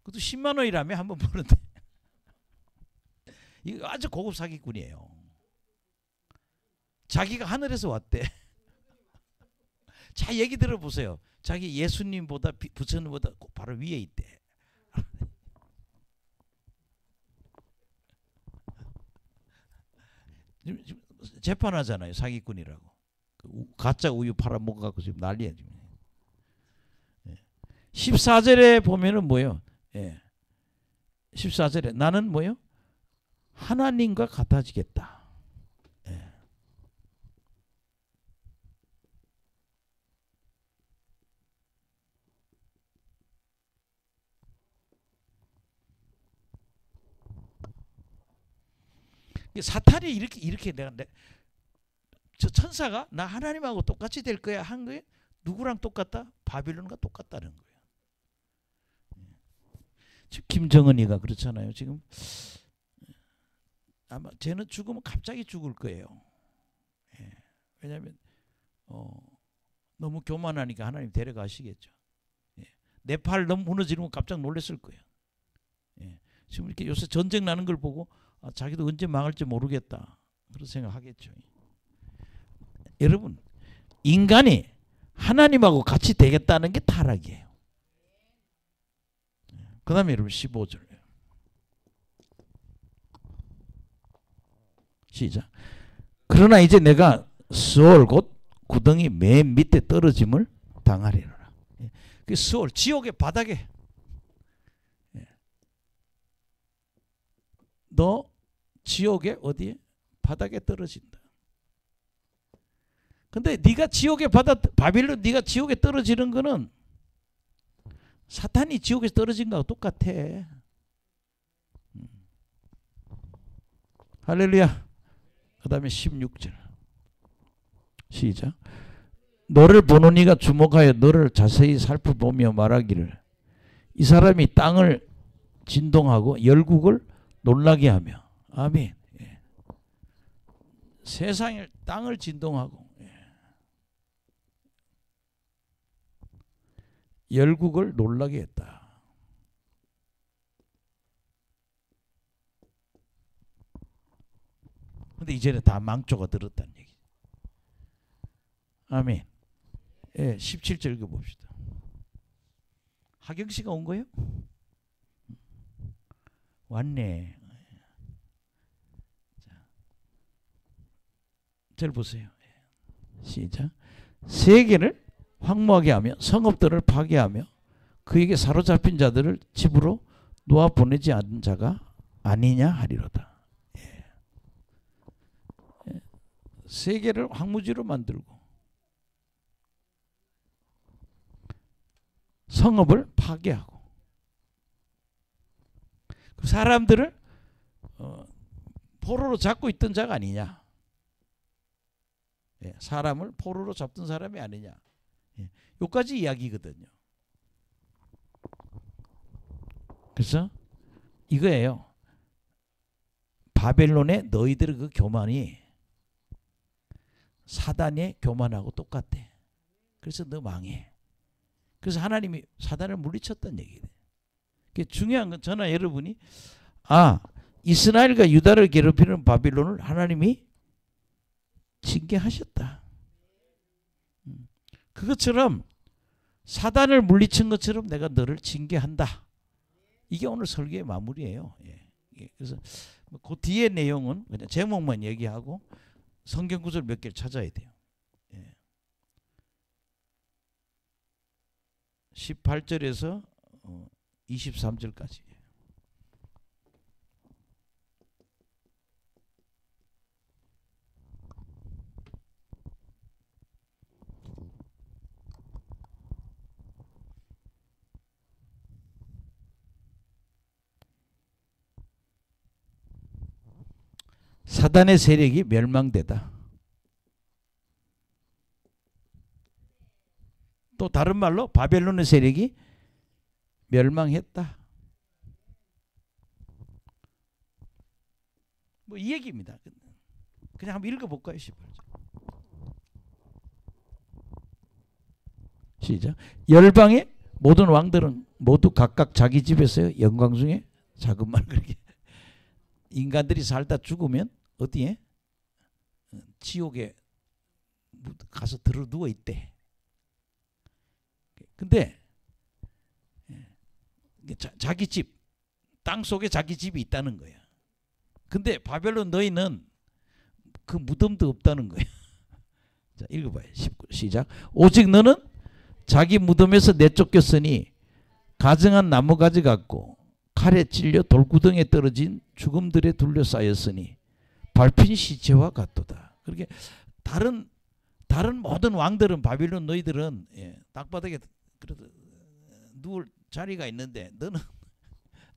그것도 10만 원이라며 한번 보는데 이거 아주 고급 사기꾼이에요. 자기가 하늘에서 왔대. 자 얘기 들어보세요. 자기 예수님보다 부처님보다 바로 위에 있대. 지금 재판하잖아요. 사기꾼이라고. 가짜 우유 팔아먹어갖고 지금 난리야 지금. 14절에 보면은 뭐예요? 예. 14절에 나는 뭐예요? 하나님과 같아지겠다. 예. 사탄이 이렇게 저 천사가 나 하나님하고 똑같이 될 거야 한 거예요. 누구랑 똑같다? 바빌론과 똑같다는 거예요. 지금 김정은이가 그렇잖아요. 지금 아마 쟤는 죽으면 갑자기 죽을 거예요. 예. 왜냐하면 너무 교만하니까 하나님 데려가시겠죠. 예. 내 팔 너무 무너지면 깜짝 놀랐을 거예요. 예. 지금 이렇게 요새 전쟁 나는 걸 보고 자기도 언제 망할지 모르겠다 그런 생각하겠죠. 여러분, 인간이 하나님하고 같이 되겠다는 게 타락이에요. 그 다음에 여러분 15절 시작. 그러나 이제 내가 스올 곧 구덩이 맨 밑에 떨어짐을 당하리라. 그 스올 지옥의 바닥에 너 지옥의 어디에? 바닥에 떨어진다. 근데 네가 지옥의 바빌론 네가 지옥에 떨어지는 거는 사탄이 지옥에서 떨어진 거하고 똑같아. 할렐루야. 그 다음에 16절 시작. 너를 보는 이가 주목하여 너를 자세히 살펴보며 말하기를 이 사람이 땅을 진동하고 열국을 놀라게 하며. 아멘. 예. 세상을 땅을 진동하고 열국을 놀라게 했다. 근데 이제는 다 망조가 들었다는 얘기. 아멘. 예, 17절 읽어봅시다. 하경 씨가 온 거예요? 왔네. 자, 절 보세요. 시작. 세계를 황무하게 하며 성읍들을 파괴하며 그에게 사로잡힌 자들을 집으로 놓아 보내지 않은 자가 아니냐 하리로다. 예. 예. 세계를 황무지로 만들고 성읍을 파괴하고 그 사람들을 포로로 잡고 있던 자가 아니냐. 예. 사람을 포로로 잡던 사람이 아니냐. 예. 여기까지 이야기거든요. 그래서 이거예요. 바벨론의 너희들의 그 교만이 사단의 교만하고 똑같아. 그래서 너 망해. 그래서 하나님이 사단을 물리쳤다는 얘기예요. 중요한 건 저나 여러분이 이스라엘과 유다를 괴롭히는 바빌론을 하나님이 징계하셨다. 그것처럼 사단을 물리친 것처럼 내가 너를 징계한다. 이게 오늘 설교의 마무리예요. 예. 그래서 그 뒤에 내용은 그냥 제목만 얘기하고 성경 구절 몇 개를 찾아야 돼요. 예. 18절에서 23절까지. 사단의 세력이 멸망되다. 또 다른 말로 바벨론의 세력이 멸망했다. 뭐 이 얘기입니다. 그냥 한번 읽어볼까요? 18절. 시작. 열방의 모든 왕들은 모두 각각 자기 집에서 영광 중에 작은 말 그렇게 인간들이 살다 죽으면 어디에? 지옥에 가서 들어 누워 있대. 근데 자기 집, 땅 속에 자기 집이 있다는 거야. 근데 바벨론 너희는 그 무덤도 없다는 거야. 자, 읽어봐요. 19, 시작. 오직 너는 자기 무덤에서 내쫓겼으니 가증한 나무가지 같고 칼에 찔려 돌구덩이에 떨어진 죽음들에 둘러싸였으니 밟힌 시체와 같도다. 그렇게 다른 모든 왕들은 바빌론 너희들은 땅바닥에 누울 자리가 있는데 너는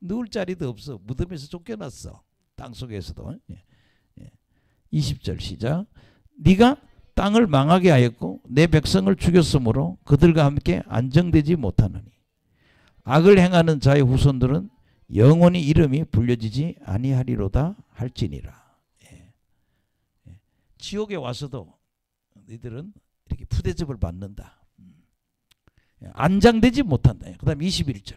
누울 자리도 없어. 무덤에서 쫓겨났어. 땅속에서도. 20절 시작. 네가 땅을 망하게 하였고 내 백성을 죽였으므로 그들과 함께 안정되지 못하느니 악을 행하는 자의 후손들은 영원히 이름이 불려지지 아니하리로다 할지니라. 예. 예. 지옥에 와서도 너희들은 이렇게 푸대접을 받는다. 안장되지 못한다. 그 다음 21절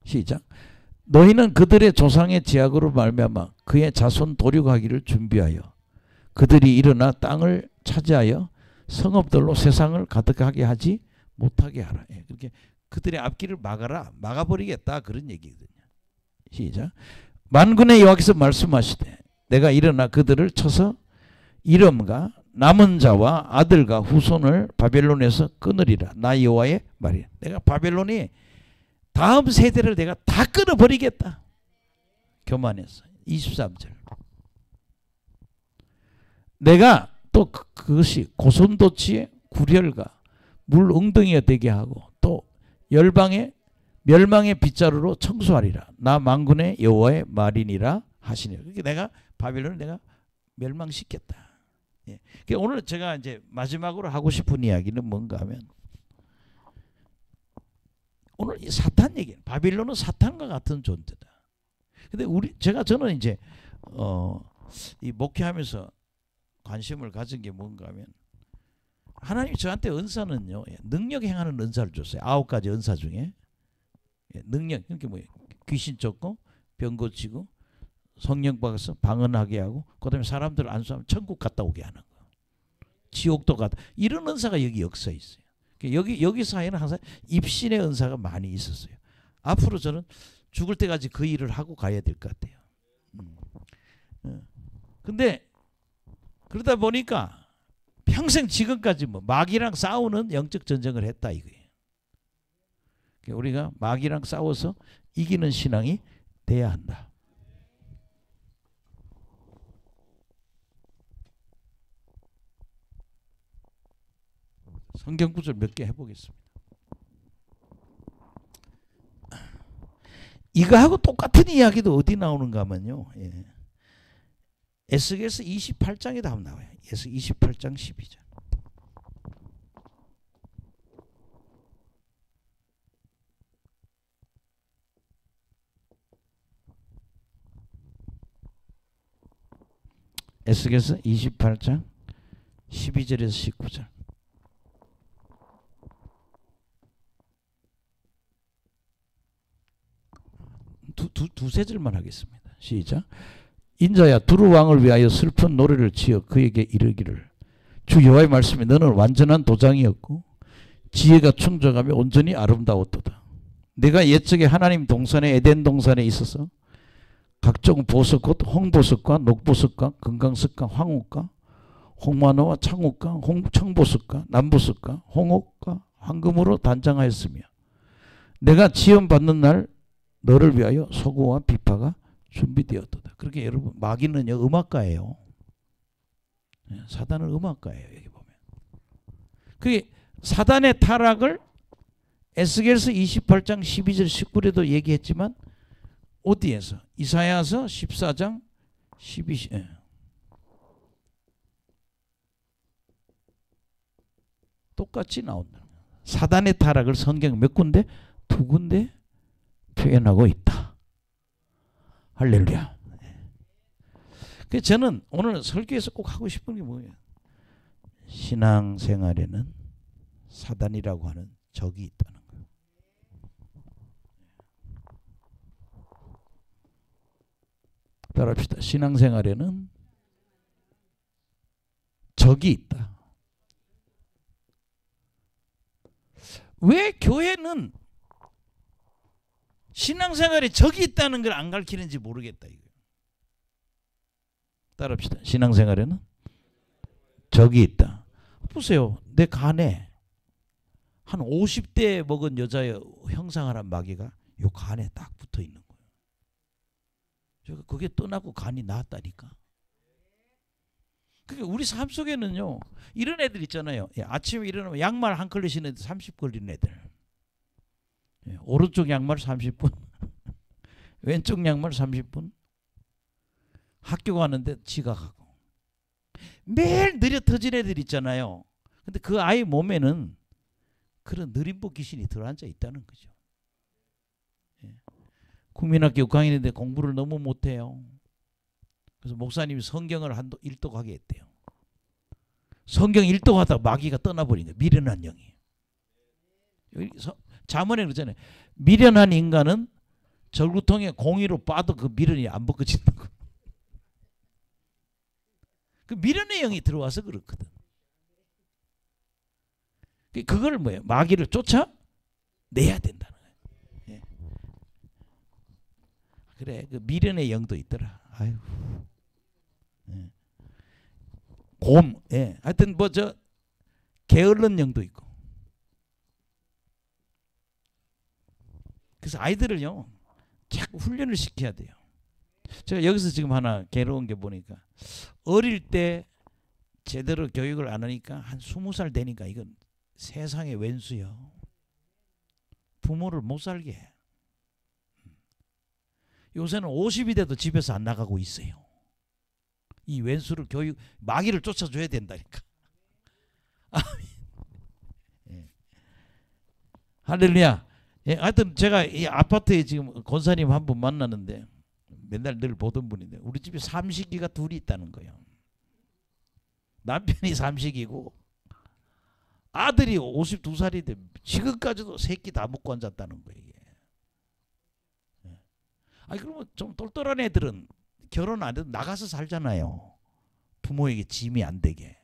시작. 너희는 그들의 조상의 제약으로 말미암아 그의 자손 도륙하기를 준비하여 그들이 일어나 땅을 차지하여 성읍들로 세상을 가득하게 하지 못하게 하라. 예, 그렇게 그들의 앞길을 막아라. 막아버리겠다. 그런 얘기거든요. 시작. 만군의 여호와께서 말씀하시되 내가 일어나 그들을 쳐서 이름과 남은 자와 아들과 후손을 바벨론에서 끊으리라. 나 여호와의 말이야. 내가 바벨론이 다음 세대를 내가 다 끊어버리겠다. 교만해서. 23절. 내가 또 그것이 고손도치의 구렬과 물 웅덩이가 되게 하고 또 열방의 멸망의 빗자루로 청소하리라. 나 만군의 여호와의 말이니라 하시니라. 그러니까 내가 바벨론을 내가 멸망시켰다. 예. 그러니까 오늘 제가 이제 마지막으로 하고 싶은 이야기는 뭔가 하면 오늘 이 사탄 얘기. 바빌론은 사탄과 같은 존재다. 근데 저는 이제 이 목회하면서 관심을 가진 게 뭔가 하면 하나님이 저한테 은사는요. 능력 행하는 은사를 줬어요. 9가지 은사 중에. 능력. 그러니까 뭐예요? 귀신 쫓고 병 고치고 성령 받아서 방언하게 하고 그다음에 사람들 안수하면 천국 갔다 오게 하는 거. 지옥도 갔다. 이런 은사가 여기 역사에 있어요. 여기 사회는 항상 입신의 은사가 많이 있었어요. 앞으로 저는 죽을 때까지 그 일을 하고 가야 될 것 같아요. 근데 그러다 보니까 평생 지금까지 뭐 마귀랑 싸우는 영적 전쟁을 했다 이거예요. 우리가 마귀랑 싸워서 이기는 신앙이 돼야 한다. 성경 구절 몇 개 해보겠습니다. 이거하고 똑같은 이야기도 어디 나오는가 하면요. 예. 에스겔서 28장에도 한번 나와요. 에스겔 28장 12절. 에스겔서 28장 12절에서 19절. 두세 절만 하겠습니다. 시작. 인자야 두루 왕을 위하여 슬픈 노래를 지어 그에게 이르기를 주 여호와의 말씀이 너는 완전한 도장이었고 지혜가 충족하며 온전히 아름다웠도다. 내가 옛적에 하나님 동산에 에덴 동산에 있어서 각종 보석 곧 홍보석과 녹보석과 금강석과 황옥과 홍마노와 창옥과 청보석과 남보석과 홍옥과 황금으로 단장하였으며 내가 지원 받는 날 너를 위하여 소고와 비파가 준비되었도다. 그렇게 여러분 마귀는요 음악가예요. 사단은 음악가예요. 여기 보면. 그게 사단의 타락을 에스겔서 28장 12절 19절에도 얘기했지만 어디에서? 이사야서 14장 12. 똑같이 나온다. 사단의 타락을 성경 몇 군데? 2군데 표현하고 있다. 할렐루야. 그래서 저는 오늘 설교에서 꼭 하고 싶은 게 뭐예요? 신앙생활에는 사단이라고 하는 적이 있다는 거예요. 따라합시다. 신앙생활에는 적이 있다. 왜 교회는 신앙생활에 적이 있다는 걸 안 가르치는지 모르겠다. 이거. 따라합시다. 신앙생활에는 적이 있다. 보세요. 내 간에 한 50대 먹은 여자의 형상하는 마귀가 요 간에 딱 붙어 있는 거예요. 제가 그게 떠나고 간이 나았다니까. 그러니까 우리 삶 속에는요. 이런 애들 있잖아요. 아침에 일어나면 양말 한 컬레 신는데 30 걸리는 애들. 오른쪽 양말 30분 왼쪽 양말 30분 학교 가는데 지각하고. 매일 느려 터진 애들 있잖아요. 근데 그 아이 몸에는 그런 느림보 귀신이 들어앉아 있다는 거죠. 예. 국민학교 6학년인데 공부를 너무 못해요. 그래서 목사님이 성경을 일독하게 했대요. 성경 일독하다가 마귀가 떠나버린 거예요. 미련한 영이. 잠언에 그러잖아요. 미련한 인간은 절구통에 공이로 빠도 그 미련이 안 벗겨진다고. 그 미련의 영이 들어와서 그렇거든. 그걸 뭐예요? 마귀를 쫓아내야 된다는 거예요. 예. 그래, 그 미련의 영도 있더라. 아유. 예. 곰, 예. 하여튼 뭐 저 게으른 영도 있고. 그래서 아이들을요, 자꾸 훈련을 시켜야 돼요. 제가 여기서 지금 하나 괴로운 게 보니까 어릴 때 제대로 교육을 안 하니까 한 20살 되니까 이건 세상의 왼수요. 부모를 못 살게 해. 요새는 50이 돼도 집에서 안 나가고 있어요. 이 왼수를 마귀를 쫓아줘야 된다니까. 예. 할렐루야. 예, 하여튼 제가 이 아파트에 지금 권사님 한 분 만나는데 맨날 늘 보던 분인데 우리 집에 삼식이가 둘이 있다는 거예요. 남편이 삼식이고 아들이 52살인데 지금까지도 새끼 다 먹고 앉았다는 거예요. 이게. 예. 아니 그러면 좀 똘똘한 애들은 결혼 안 해도 나가서 살잖아요. 부모에게 짐이 안 되게.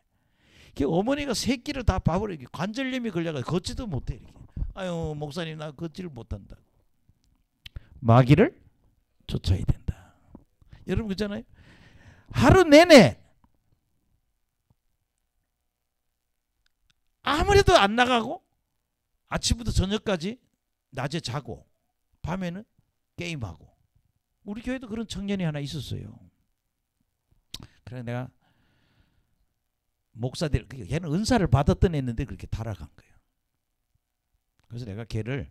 어머니가 새끼를 다 밥을 이렇게 관절염이 걸려가지고 걷지도 못해. 이렇게. 아유 목사님 나 걷지를 못한다. 마귀를 쫓아야 된다. 여러분 그렇잖아요. 하루 내내 아무래도 안 나가고 아침부터 저녁까지 낮에 자고 밤에는 게임하고. 우리 교회도 그런 청년이 하나 있었어요. 그래 내가 목사들 걔는 은사를 받았던 애인데 그렇게 타락한 거예요. 그래서 내가 걔를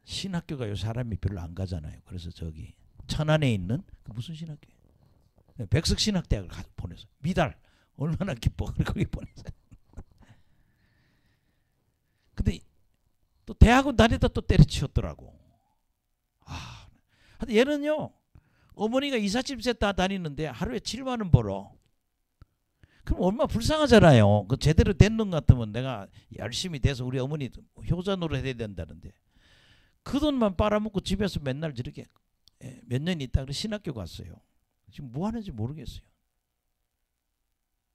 신학교가 요 사람이 별로 안 가잖아요. 그래서 저기 천안에 있는 그 무슨 신학교예요? 백석신학대학을 보내서 미달 얼마나 기뻐. 거기 보내서. 근데 또 대학원 다니다 또 때려치웠더라고. 얘는요 어머니가 이삿짐 셋다 다니는데 하루에 7만 원 벌어. 그럼 얼마나 불쌍하잖아요. 그 제대로 된 놈 같으면 내가 열심히 돼서 우리 어머니 효자 노릇 해야 된다는데 그 돈만 빨아먹고 집에서 맨날 저렇게 몇 년 있다 그래 신학교 갔어요. 지금 뭐 하는지 모르겠어요.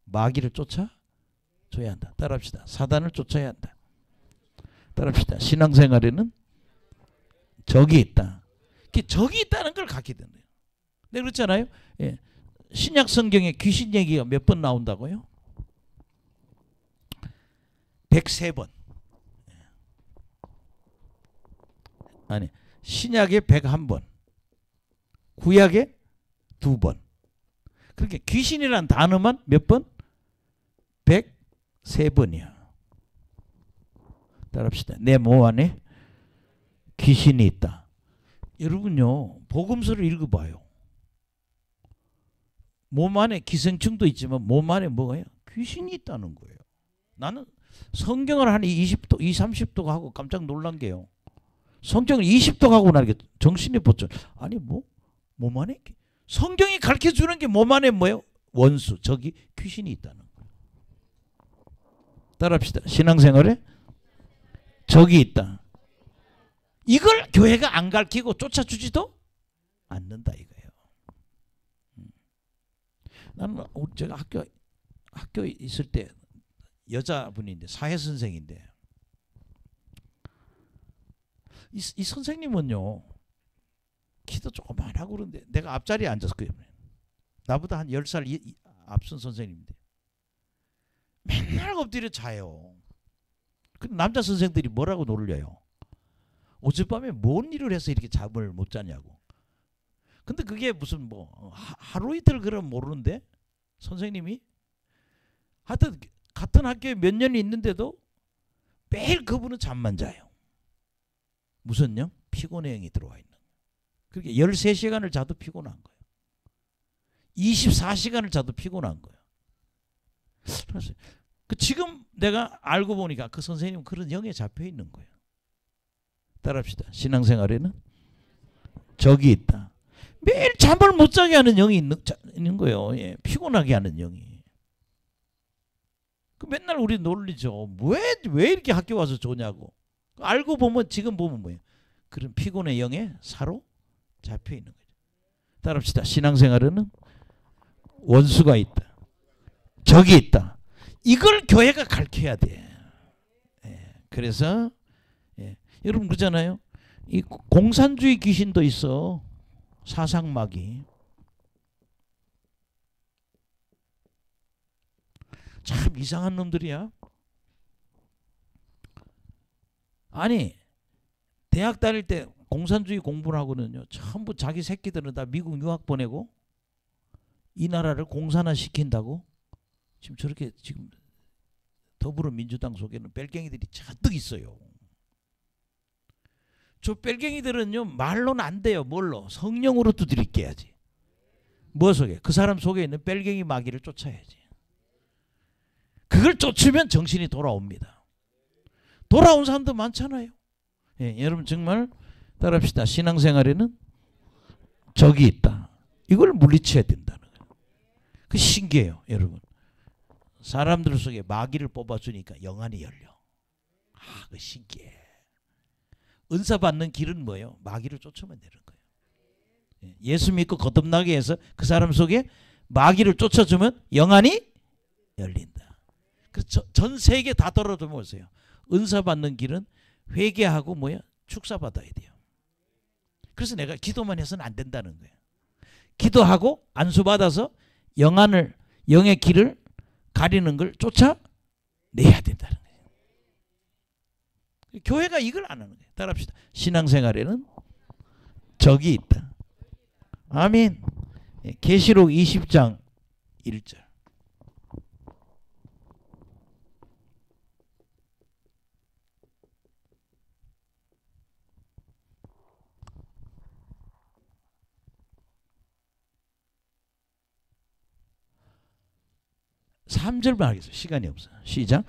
마귀를 쫓아줘야 한다. 따라합시다. 사단을 쫓아야 한다. 따라합시다. 신앙생활에는 적이 있다. 적이 있다는 걸 갖게 된대요. 네, 그렇잖아요. 예. 신약 성경에 귀신 얘기가 몇 번 나온다고요? 103번. 아니, 신약에 101번. 구약에 2번. 그렇게 귀신이라는 단어만 몇 번? 103번이야. 따라합시다. 내 몸 안에 귀신이 있다. 여러분요, 복음서를 읽어봐요. 몸 안에 기생충도 있지만 몸 안에 뭐예요? 귀신이 있다는 거예요. 나는 성경을 한 20도, 30도 하고 깜짝 놀란 게요. 성경을 20도 하고 나니까 정신이 벗죠. 아니 뭐 몸 안에 성경이 가르쳐주는 게 몸 안에 뭐예요? 원수, 적이 귀신이 있다는 거예요. 따라합시다. 신앙생활에 적이 있다. 이걸 교회가 안 가르치고 쫓아주지도 않는다 이거예요. 나는 제가 학교에 있을 때 여자분인데 사회 선생인데 이 선생님은요 키도 조금 안 하고 그런데 내가 앞자리에 앉았거든요. 나보다 한 10살 앞선 선생님인데 맨날 엎드려 자요. 그 남자 선생들이 뭐라고 놀려요? 어젯밤에 뭔 일을 해서 이렇게 잠을 못 자냐고. 근데 그게 무슨 뭐 하루 이틀 그러면 모르는데 선생님이 하여튼 같은 학교에 몇 년이 있는데도 매일 그분은 잠만 자요. 무슨 영? 피곤의 영이 들어와 있는. 그렇게 13시간을 자도 피곤한 거예요. 24시간을 자도 피곤한 거예요. 그래서 지금 내가 알고 보니까 그 선생님은 그런 영에 잡혀 있는 거예요. 따라합시다. 신앙생활에는 적이 있다. 매일 잠을 못 자게 하는 영이 있는 거예요. 예, 피곤하게 하는 영이. 그 맨날 우리 놀리죠. 왜 이렇게 학교 와서 좋냐고. 알고 보면 지금 보면 뭐예요? 그런 피곤의 영에 사로잡혀 있는 거죠. 따라합시다. 신앙생활에는 원수가 있다. 적이 있다. 이걸 교회가 가르쳐야 돼. 예, 그래서 여러분 그러잖아요. 이 공산주의 귀신도 있어. 사상마귀. 참 이상한 놈들이야. 아니 대학 다닐 때 공산주의 공부를 하고는요. 전부 자기 새끼들은 다 미국 유학 보내고 이 나라를 공산화 시킨다고 지금 저렇게 지금 더불어민주당 속에는 뺄갱이들이 잔뜩 있어요. 저 뺄갱이들은요 말로는 안 돼요. 뭘로? 성령으로 두드려 깨야지. 뭐 속에? 그 사람 속에 있는 뺄갱이 마귀를 쫓아야지. 그걸 쫓으면 정신이 돌아옵니다. 돌아온 사람도 많잖아요. 예, 여러분 정말 따라합시다. 신앙생활에는 적이 있다. 이걸 물리쳐야 된다는 거예요. 그 신기해요. 여러분. 사람들 속에 마귀를 뽑아주니까 영안이 열려. 아, 그 신기해. 은사 받는 길은 뭐예요? 마귀를 쫓으면 되는 거예요. 예수 믿고 거듭나게 해서 그 사람 속에 마귀를 쫓아주면 영안이 열린다. 그래서 전 세계 다 떨어져 보세요. 은사 받는 길은 회개하고 뭐야? 축사 받아야 돼요. 그래서 내가 기도만 해서는 안 된다는 거예요. 기도하고 안수 받아서 영의 길을 가리는 걸 쫓아내야 된다는 거예요. 교회가 이걸 안 하는 거예요. 따라합시다. 신앙생활에는 적이 있다. 아멘. 계시록 20장 1절. (3절만) 하겠습니다. 시간이 없어요. 시작.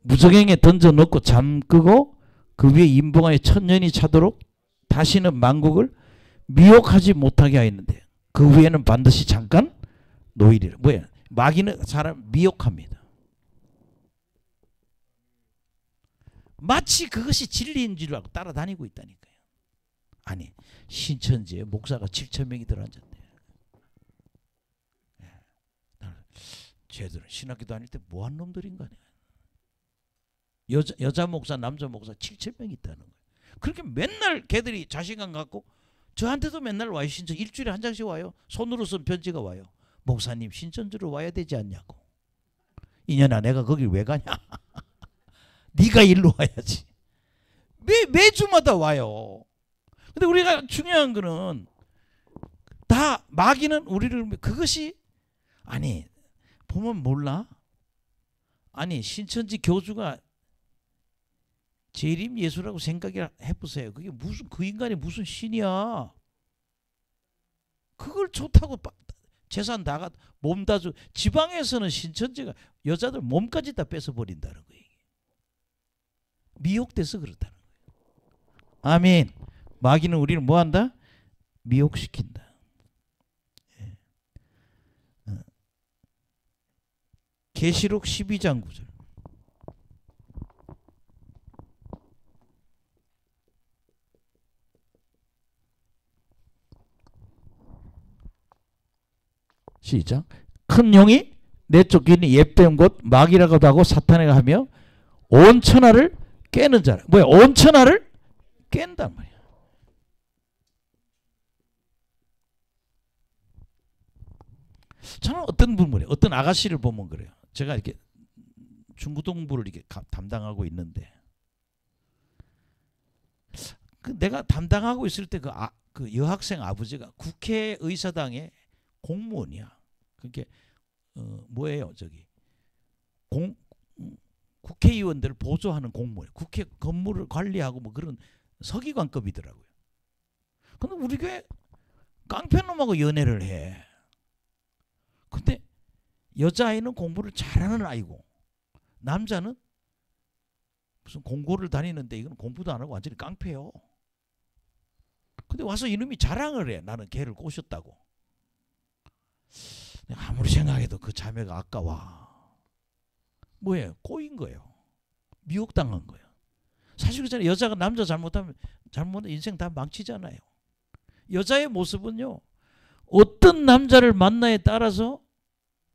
무저갱에 던져놓고 잠그고 그 위에 인봉하여 천년이 차도록 다시는 만국을 미혹하지 못하게 하였는데 그 위에는 반드시 잠깐 놓이리라. 뭐야? 마귀는 사람 미혹합니다. 마치 그것이 진리인 줄 알고 따라다니고 있다니까요. 아니 신천지에 목사가 7,000명이 들어앉았대. 쟤들은 신학교 다닐 때 뭐한 놈들인가. 여자 목사 남자 목사 7,000명 있다는 거예요. 그렇게 맨날 걔들이 자신감 갖고 저한테도 맨날 와요. 신천 일주일에 한 장씩 와요. 손으로 쓴 편지가 와요. 목사님 신천지로 와야 되지 않냐고. 이년아 내가 거길 왜 가냐. 네가 일로 와야지. 매주마다 와요. 근데 우리가 중요한 거는 다 마귀는 우리를 그것이 아니 보면 몰라? 아니 신천지 교주가 재림 예수라고 생각해보세요. 그게 무슨 그 인간이 무슨 신이야. 그걸 좋다고 재산 다 몸 다 주. 지방에서는 신천지가 여자들 몸까지 다 뺏어버린다는 거예요. 미혹돼서 그렇다는 거예요. 아멘. 마귀는 우리를 뭐한다? 미혹시킨다. 계시록 12장 9절. 시작. 큰 용이 내쫓기니 옛뱀 곧 마귀라고도 하고 사탄이라 하며 온 천하를 깨는 자라. 뭐야? 온 천하를 깬단 말이야. 저는 어떤 분들이 어떤 아가씨를 보면 그래요. 제가 이렇게 중고등부를 이렇게 담당하고 있는데 내가 담당하고 있을 때 그 여학생 아버지가 국회의사당의 공무원이야. 그게 뭐예요? 저기 국회의원들을 보조하는 공무원. 국회 건물을 관리하고 뭐 그런 서기관급이더라고요. 근데 우리 교회 깡패놈하고 연애를 해. 근데 여자아이는 공부를 잘하는 아이고 남자는 무슨 공고를 다니는데 이건 공부도 안 하고 완전히 깡패요. 근데 와서 이놈이 자랑을 해. 나는 걔를 꼬셨다고. 아무리 생각해도 그 자매가 아까워. 뭐예요? 꼬인 거예요. 미혹당한 거예요. 사실 그잖아요. 여자가 남자 잘못하면 인생 다 망치잖아요. 여자의 모습은요. 어떤 남자를 만나에 따라서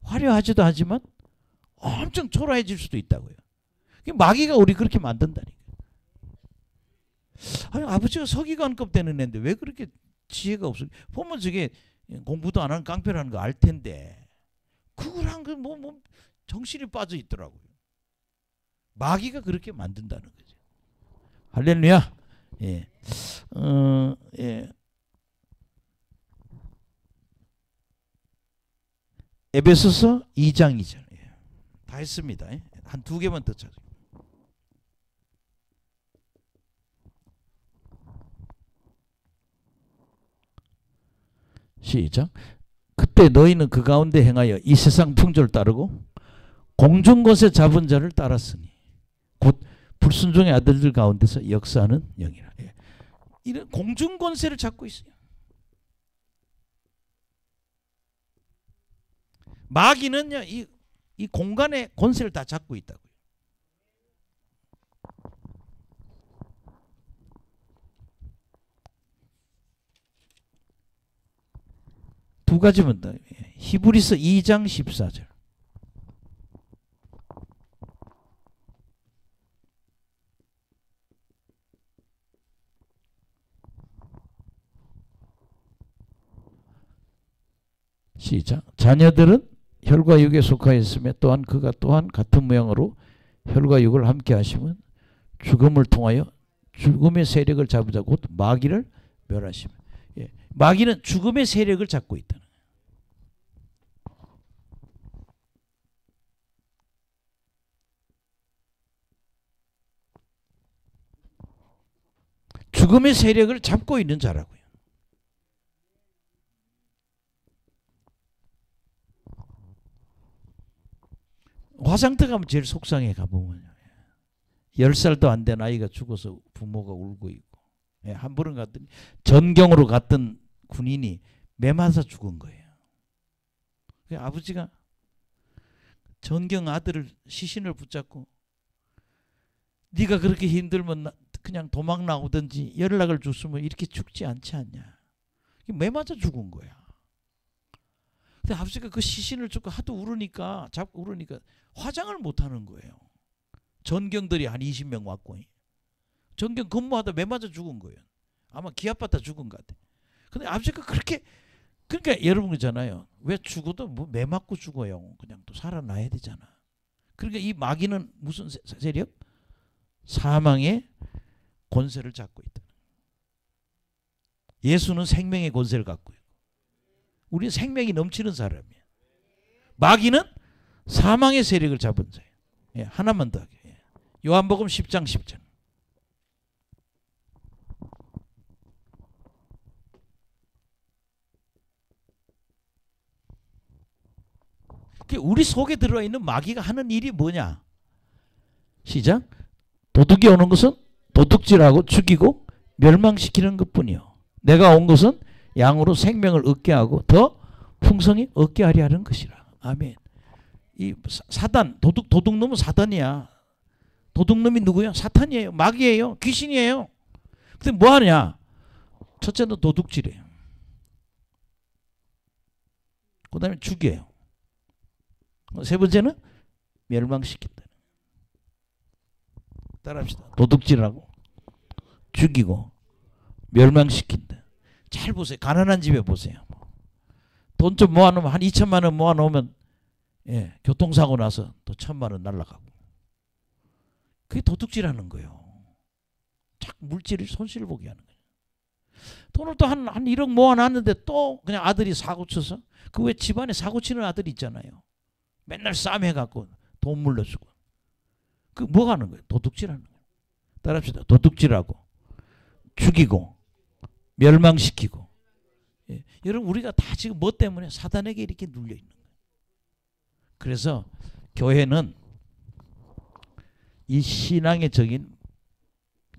화려하지도 하지만 엄청 초라해질 수도 있다고요. 마귀가 우리 그렇게 만든다니까. 아니 아버지가 서기관급 되는 애인데 왜 그렇게 지혜가 없어? 보면 저게 공부도 안 하는 깡패라는 거 알 텐데 그걸 한 거 뭐 정신이 빠져 있더라고요. 마귀가 그렇게 만든다는 거죠. 할렐루야. 예. 예. 에베소서 2장 2절. 예. 다 했습니다. 예. 한 두 개만 더 찾아요. 시작. 그때 너희는 그 가운데 행하여 이 세상 풍조를 따르고 공중곳에 잡은 자를 따랐으니 곧 불순종의 아들들 가운데서 역사하는 영이라. 예. 이런 공중권세를 잡고 있어요. 마귀는요 이 공간의 권세를 다 잡고 있다고요. 두 가지만 더. 히브리서 2장 14절. 시작. 자녀들은 혈과 육에 속하여 있으며 또한 그가 또한 같은 모양으로 혈과 육을 함께 하시면 죽음을 통하여 죽음의 세력을 잡으자 곧 마귀를 멸하시며. 예. 마귀는 죽음의 세력을 잡고 있다. 죽음의 세력을 잡고 있는 자라고요. 화장터 가면 제일 속상해. 가보면 10살도 안 된 아이가 죽어서 부모가 울고 있고. 예, 한 번은 갔더니 전경으로 갔던 군인이 매 맞아 죽은 거예요. 아버지가 전경 아들을 시신을 붙잡고 네가 그렇게 힘들면 그냥 도망 나오든지 연락을 줬으면 이렇게 죽지 않지 않냐. 매 맞아 죽은 거야. 근데 아버지가 그 시신을 쫓고 하도 울으니까 잡고 울으니까 화장을 못 하는 거예요. 전경들이 한 20명 왔고 전경 근무하다 매 맞아 죽은 거예요. 아마 기합받다 죽은 것 같아. 근데 아버지가 그렇게 그러니까 여러분 그러잖아요. 왜 죽어도 뭐 매 맞고 죽어요. 그냥 또 살아나야 되잖아. 그러니까 이 마귀는 무슨 세력? 사망의 권세를 잡고 있다. 예수는 생명의 권세를 갖고 있고 우리는 생명이 넘치는 사람이에요. 마귀는 사망의 세력을 잡은 자예요. 예, 하나만 더 하게. 예. 요한복음 10장 10절. 우리 속에 들어와 있는 마귀가 하는 일이 뭐냐? 시작. 도둑이 오는 것은 도둑질하고 죽이고 멸망시키는 것뿐이요. 내가 온 것은 양으로 생명을 얻게 하고 더 풍성히 얻게 하려 하는 것이라. 아멘. 이 사단 도둑놈은 사단이야. 도둑놈이 누구야? 사탄이에요. 마귀예요. 귀신이에요. 근데 뭐 하냐? 첫째는 도둑질이에요. 그 다음에 죽여요. 세 번째는 멸망시킨다. 따라합시다. 도둑질하고 죽이고 멸망시킨다. 잘 보세요. 가난한 집에 보세요. 돈 좀 모아놓으면 한 2천만 원 모아놓으면 예, 교통사고 나서 또 1,000만 원 날라가고. 그게 도둑질하는 거예요. 자꾸 물질을 손실을 보게 하는 거예요. 돈을 또 한 1억 모아놨는데 또 그냥 아들이 사고 쳐서 그 왜 집안에 사고 치는 아들이 있잖아요. 맨날 싸매갖고 돈 물려주고. 그 뭐 하는 거예요? 도둑질하는 거예요. 따라합시다. 도둑질하고 죽이고 멸망시키고. 예. 여러분 우리가 다 지금 뭐 때문에 사단에게 이렇게 눌려 있는 거예요. 그래서 교회는 이 신앙의 적이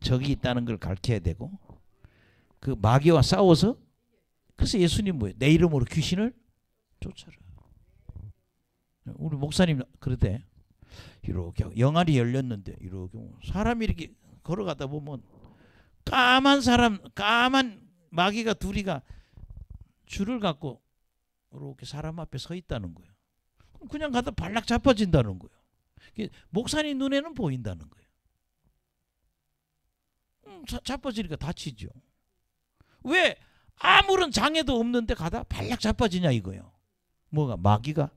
있다는 걸 가르쳐야 되고, 그 마귀와 싸워서, 그래서 예수님 뭐예요? 내 이름으로 귀신을 쫓아라. 우리 목사님 그러대. 이렇게 영알이 열렸는데 이렇게 사람이 이렇게 걸어가다 보면 까만 마귀가 둘이가 줄을 갖고 이렇게 사람 앞에 서 있다는 거예요. 그냥 가다 발락 잡아진다는 거예요. 목사님 눈에는 보인다는 거예요. 자빠지니까 다치죠. 왜 아무런 장애도 없는데 가다 발락 자빠지냐 이거예요. 뭐가? 마귀가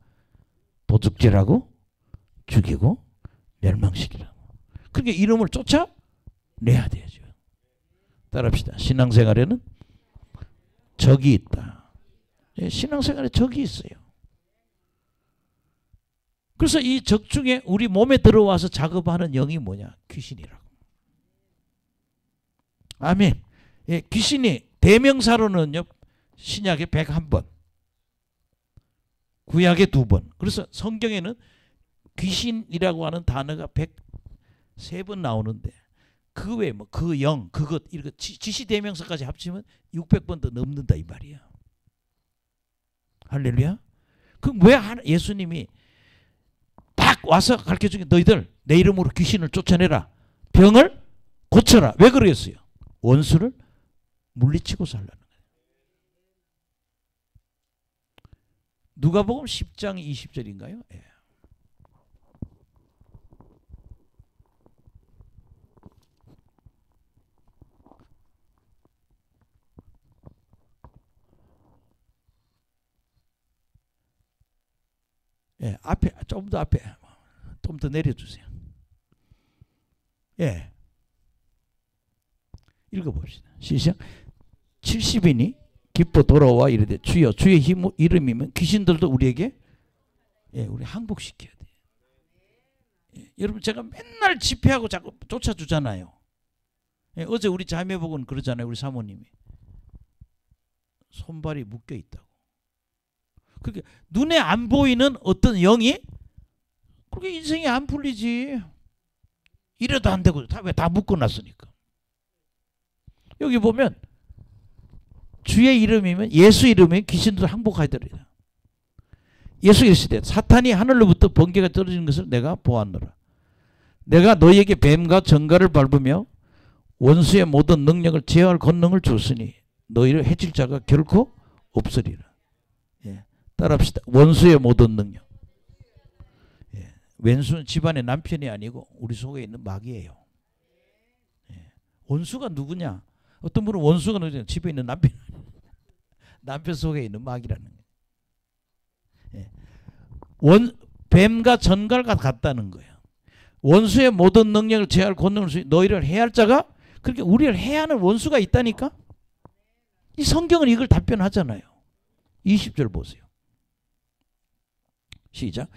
도둑질하고 죽이고 멸망시키라고. 그러니까 이름을 쫓아내야 되죠. 따라합시다. 신앙생활에는 적이 있다. 신앙생활에 적이 있어요. 그래서 이 적 중에 우리 몸에 들어와서 작업하는 영이 뭐냐? 귀신이라고. 아멘. 예, 귀신이 대명사로는요, 신약에 101번, 구약에 2번. 그래서 성경에는 귀신이라고 하는 단어가 103번 나오는데, 그 외에 뭐 그 영, 그것, 이거 지시 대명사까지 합치면 600번 더 넘는다 이 말이야. 할렐루야. 그럼 왜 예수님이 딱 와서 가르쳐준 게, 너희들 내 이름으로 귀신을 쫓아내라, 병을 고쳐라. 왜 그러겠어요? 원수를 물리치고 살라는 거예요. 누가복음 10장 20절인가요? 예. 예, 앞에 좀 더 앞에 좀 더 내려주세요. 예, 읽어봅시다. 시작. 70인이 기뻐 돌아와 이르되 주여 주의 이름이면 귀신들도 우리에게, 예, 우리 항복시켜야 돼요. 예, 여러분 제가 맨날 집회하고 자꾸 쫓아주잖아요. 예, 어제 우리 자매복은 그러잖아요. 우리 사모님이 손발이 묶여 있다고. 그렇게 눈에 안 보이는 어떤 영이, 그렇게 인생이 안 풀리지. 이래도 안 되고 왜 다 묶어놨으니까. 여기 보면 주의 이름이면, 예수 이름이면 귀신도 항복해야 되리라. 예수 이르시되 사탄이 하늘로부터 번개가 떨어지는 것을 내가 보았노라. 내가 너희에게 뱀과 정갈을 밟으며 원수의 모든 능력을 제어할 권능을 줬으니 너희를 해칠 자가 결코 없으리라. 예. 따라합시다. 원수의 모든 능력. 예. 왼수는 집안의 남편이 아니고 우리 속에 있는 마귀예요. 예. 원수가 누구냐? 어떤 분은 원수가 누구냐? 집에 있는 남편 속에 있는 마귀라는 거예요. 예. 뱀과 전갈과 같다는 거예요. 원수의 모든 능력을 제할 권능을 너희를 해할 자가, 그렇게 우리를 해하는 원수가 있다니까. 이 성경은 이걸 답변하잖아요. 20절 보세요. 시작.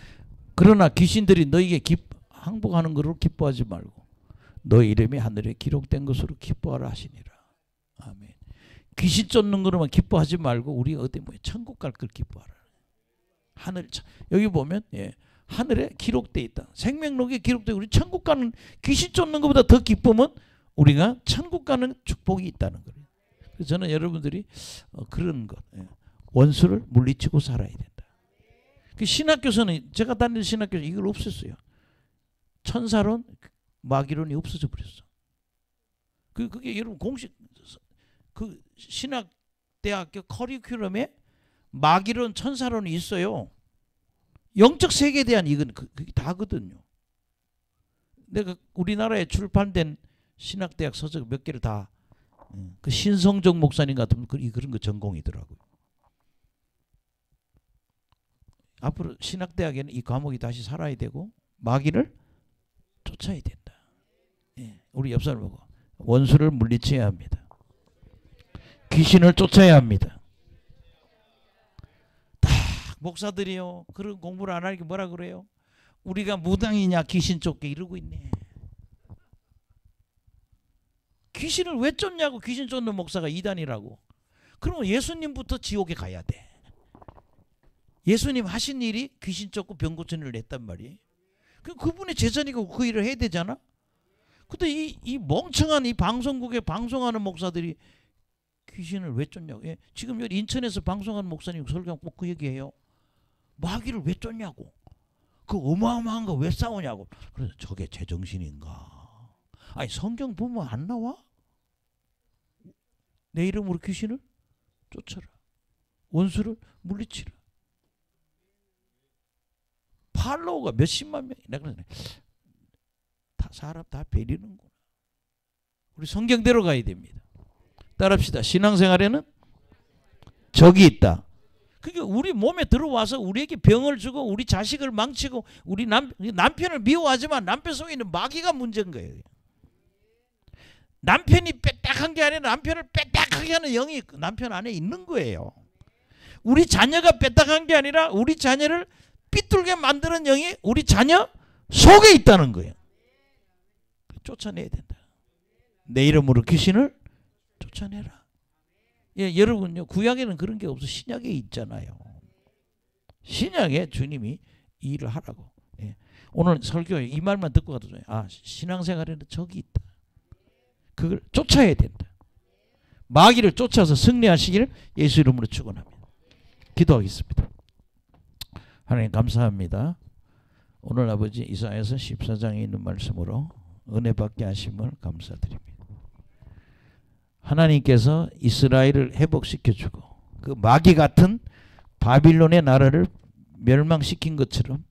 그러나 귀신들이 너희에게 항복하는 것으로 기뻐하지 말고 너희 이름이 하늘에 기록된 것으로 기뻐하라 하시니라. 아멘. 귀신 쫓는 거로만 기뻐하지 말고 우리가 어디 뭐야, 천국 갈 걸 기뻐하라. 하늘, 여기 보면, 예, 하늘에 기록되어 있다. 생명록에 기록되어, 우리 천국 가는, 귀신 쫓는 것보다 더 기쁘면 우리가 천국 가는 축복이 있다는 거예요. 그래서 저는 여러분들이 그런 것, 예, 원수를 물리치고 살아야 된다. 그 신학교에서는, 제가 다니는 신학교에서 이걸 없앴어요. 천사론, 마귀론이 없어져 버렸어. 그게 여러분 공식 그 신학대학교 커리큘럼에 마귀론, 천사론이 있어요. 영적 세계에 대한 이건 그게 다거든요. 내가 우리나라에 출판된 신학대학 서적 몇 개를 다, 그 신성정 목사님 같은 그런 거 전공이더라고요. 앞으로 신학대학에는 이 과목이 다시 살아야 되고 마귀를 쫓아야 된다. 예, 우리 옆 사람 보고 원수를 물리쳐야 합니다. 귀신을 쫓아야 합니다. 다 목사들이요, 그런 공부를 안 하니까 뭐라 그래요? 우리가 무당이냐 귀신 쫓게 이러고 있네. 귀신을 왜 쫓냐고. 귀신 쫓는 목사가 이단이라고. 그러면 예수님부터 지옥에 가야 돼. 예수님 하신 일이 귀신 쫓고 병 고치는 일을 했단 말이에요. 그분의 제자니까 그 일을 해야 되잖아. 근데 이 멍청한 이 방송국에 방송하는 목사들이 귀신을 왜 쫓냐고. 예, 지금 여기 인천에서 방송하는 목사님 설교하면 꼭 그 얘기해요. 마귀를 왜 쫓냐고. 그 어마어마한 거 왜 싸우냐고. 그래서 저게 제정신인가. 아니 성경 보면 안 나와? 내 이름으로 귀신을 쫓아라. 원수를 물리치라. 팔로워가 몇십만 명이. 내가 그러네. 다 사람 다 베리는구나. 우리 성경대로 가야 됩니다. 따라합시다. 신앙생활에는 적이 있다. 그게 우리 몸에 들어와서 우리에게 병을 주고 우리 자식을 망치고 우리 남편을 미워하지만 남편 속에 있는 마귀가 문제인 거예요. 남편이 빼딱한 게 아니라 남편을 빼딱하게 하는 영이 남편 안에 있는 거예요. 우리 자녀가 빼딱한 게 아니라 우리 자녀를 삐뚤게 만드는 영이 우리 자녀 속에 있다는 거예요. 쫓아내야 된다. 내 이름으로 귀신을 쫓아내라. 예, 여러분요, 구약에는 그런 게 없어. 신약에 있잖아요. 신약에 주님이 이 일을 하라고. 예. 오늘 설교에 이 말만 듣고 가도 좋아요. 아, 신앙생활에는 적이 있다. 그걸 쫓아야 된다. 마귀를 쫓아서 승리하시기를 예수 이름으로 축원합니다. 기도하겠습니다. 하나님 감사합니다. 오늘 아버지 이사야서 14장에 있는 말씀으로 은혜 받게 하심을 감사드립니다. 하나님께서 이스라엘을 회복시켜주고 그 마귀 같은 바빌론의 나라를 멸망시킨 것처럼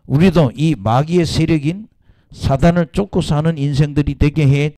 우리도 이 마귀의 세력인 사단을 쫓고 사는 인생들이 되게 해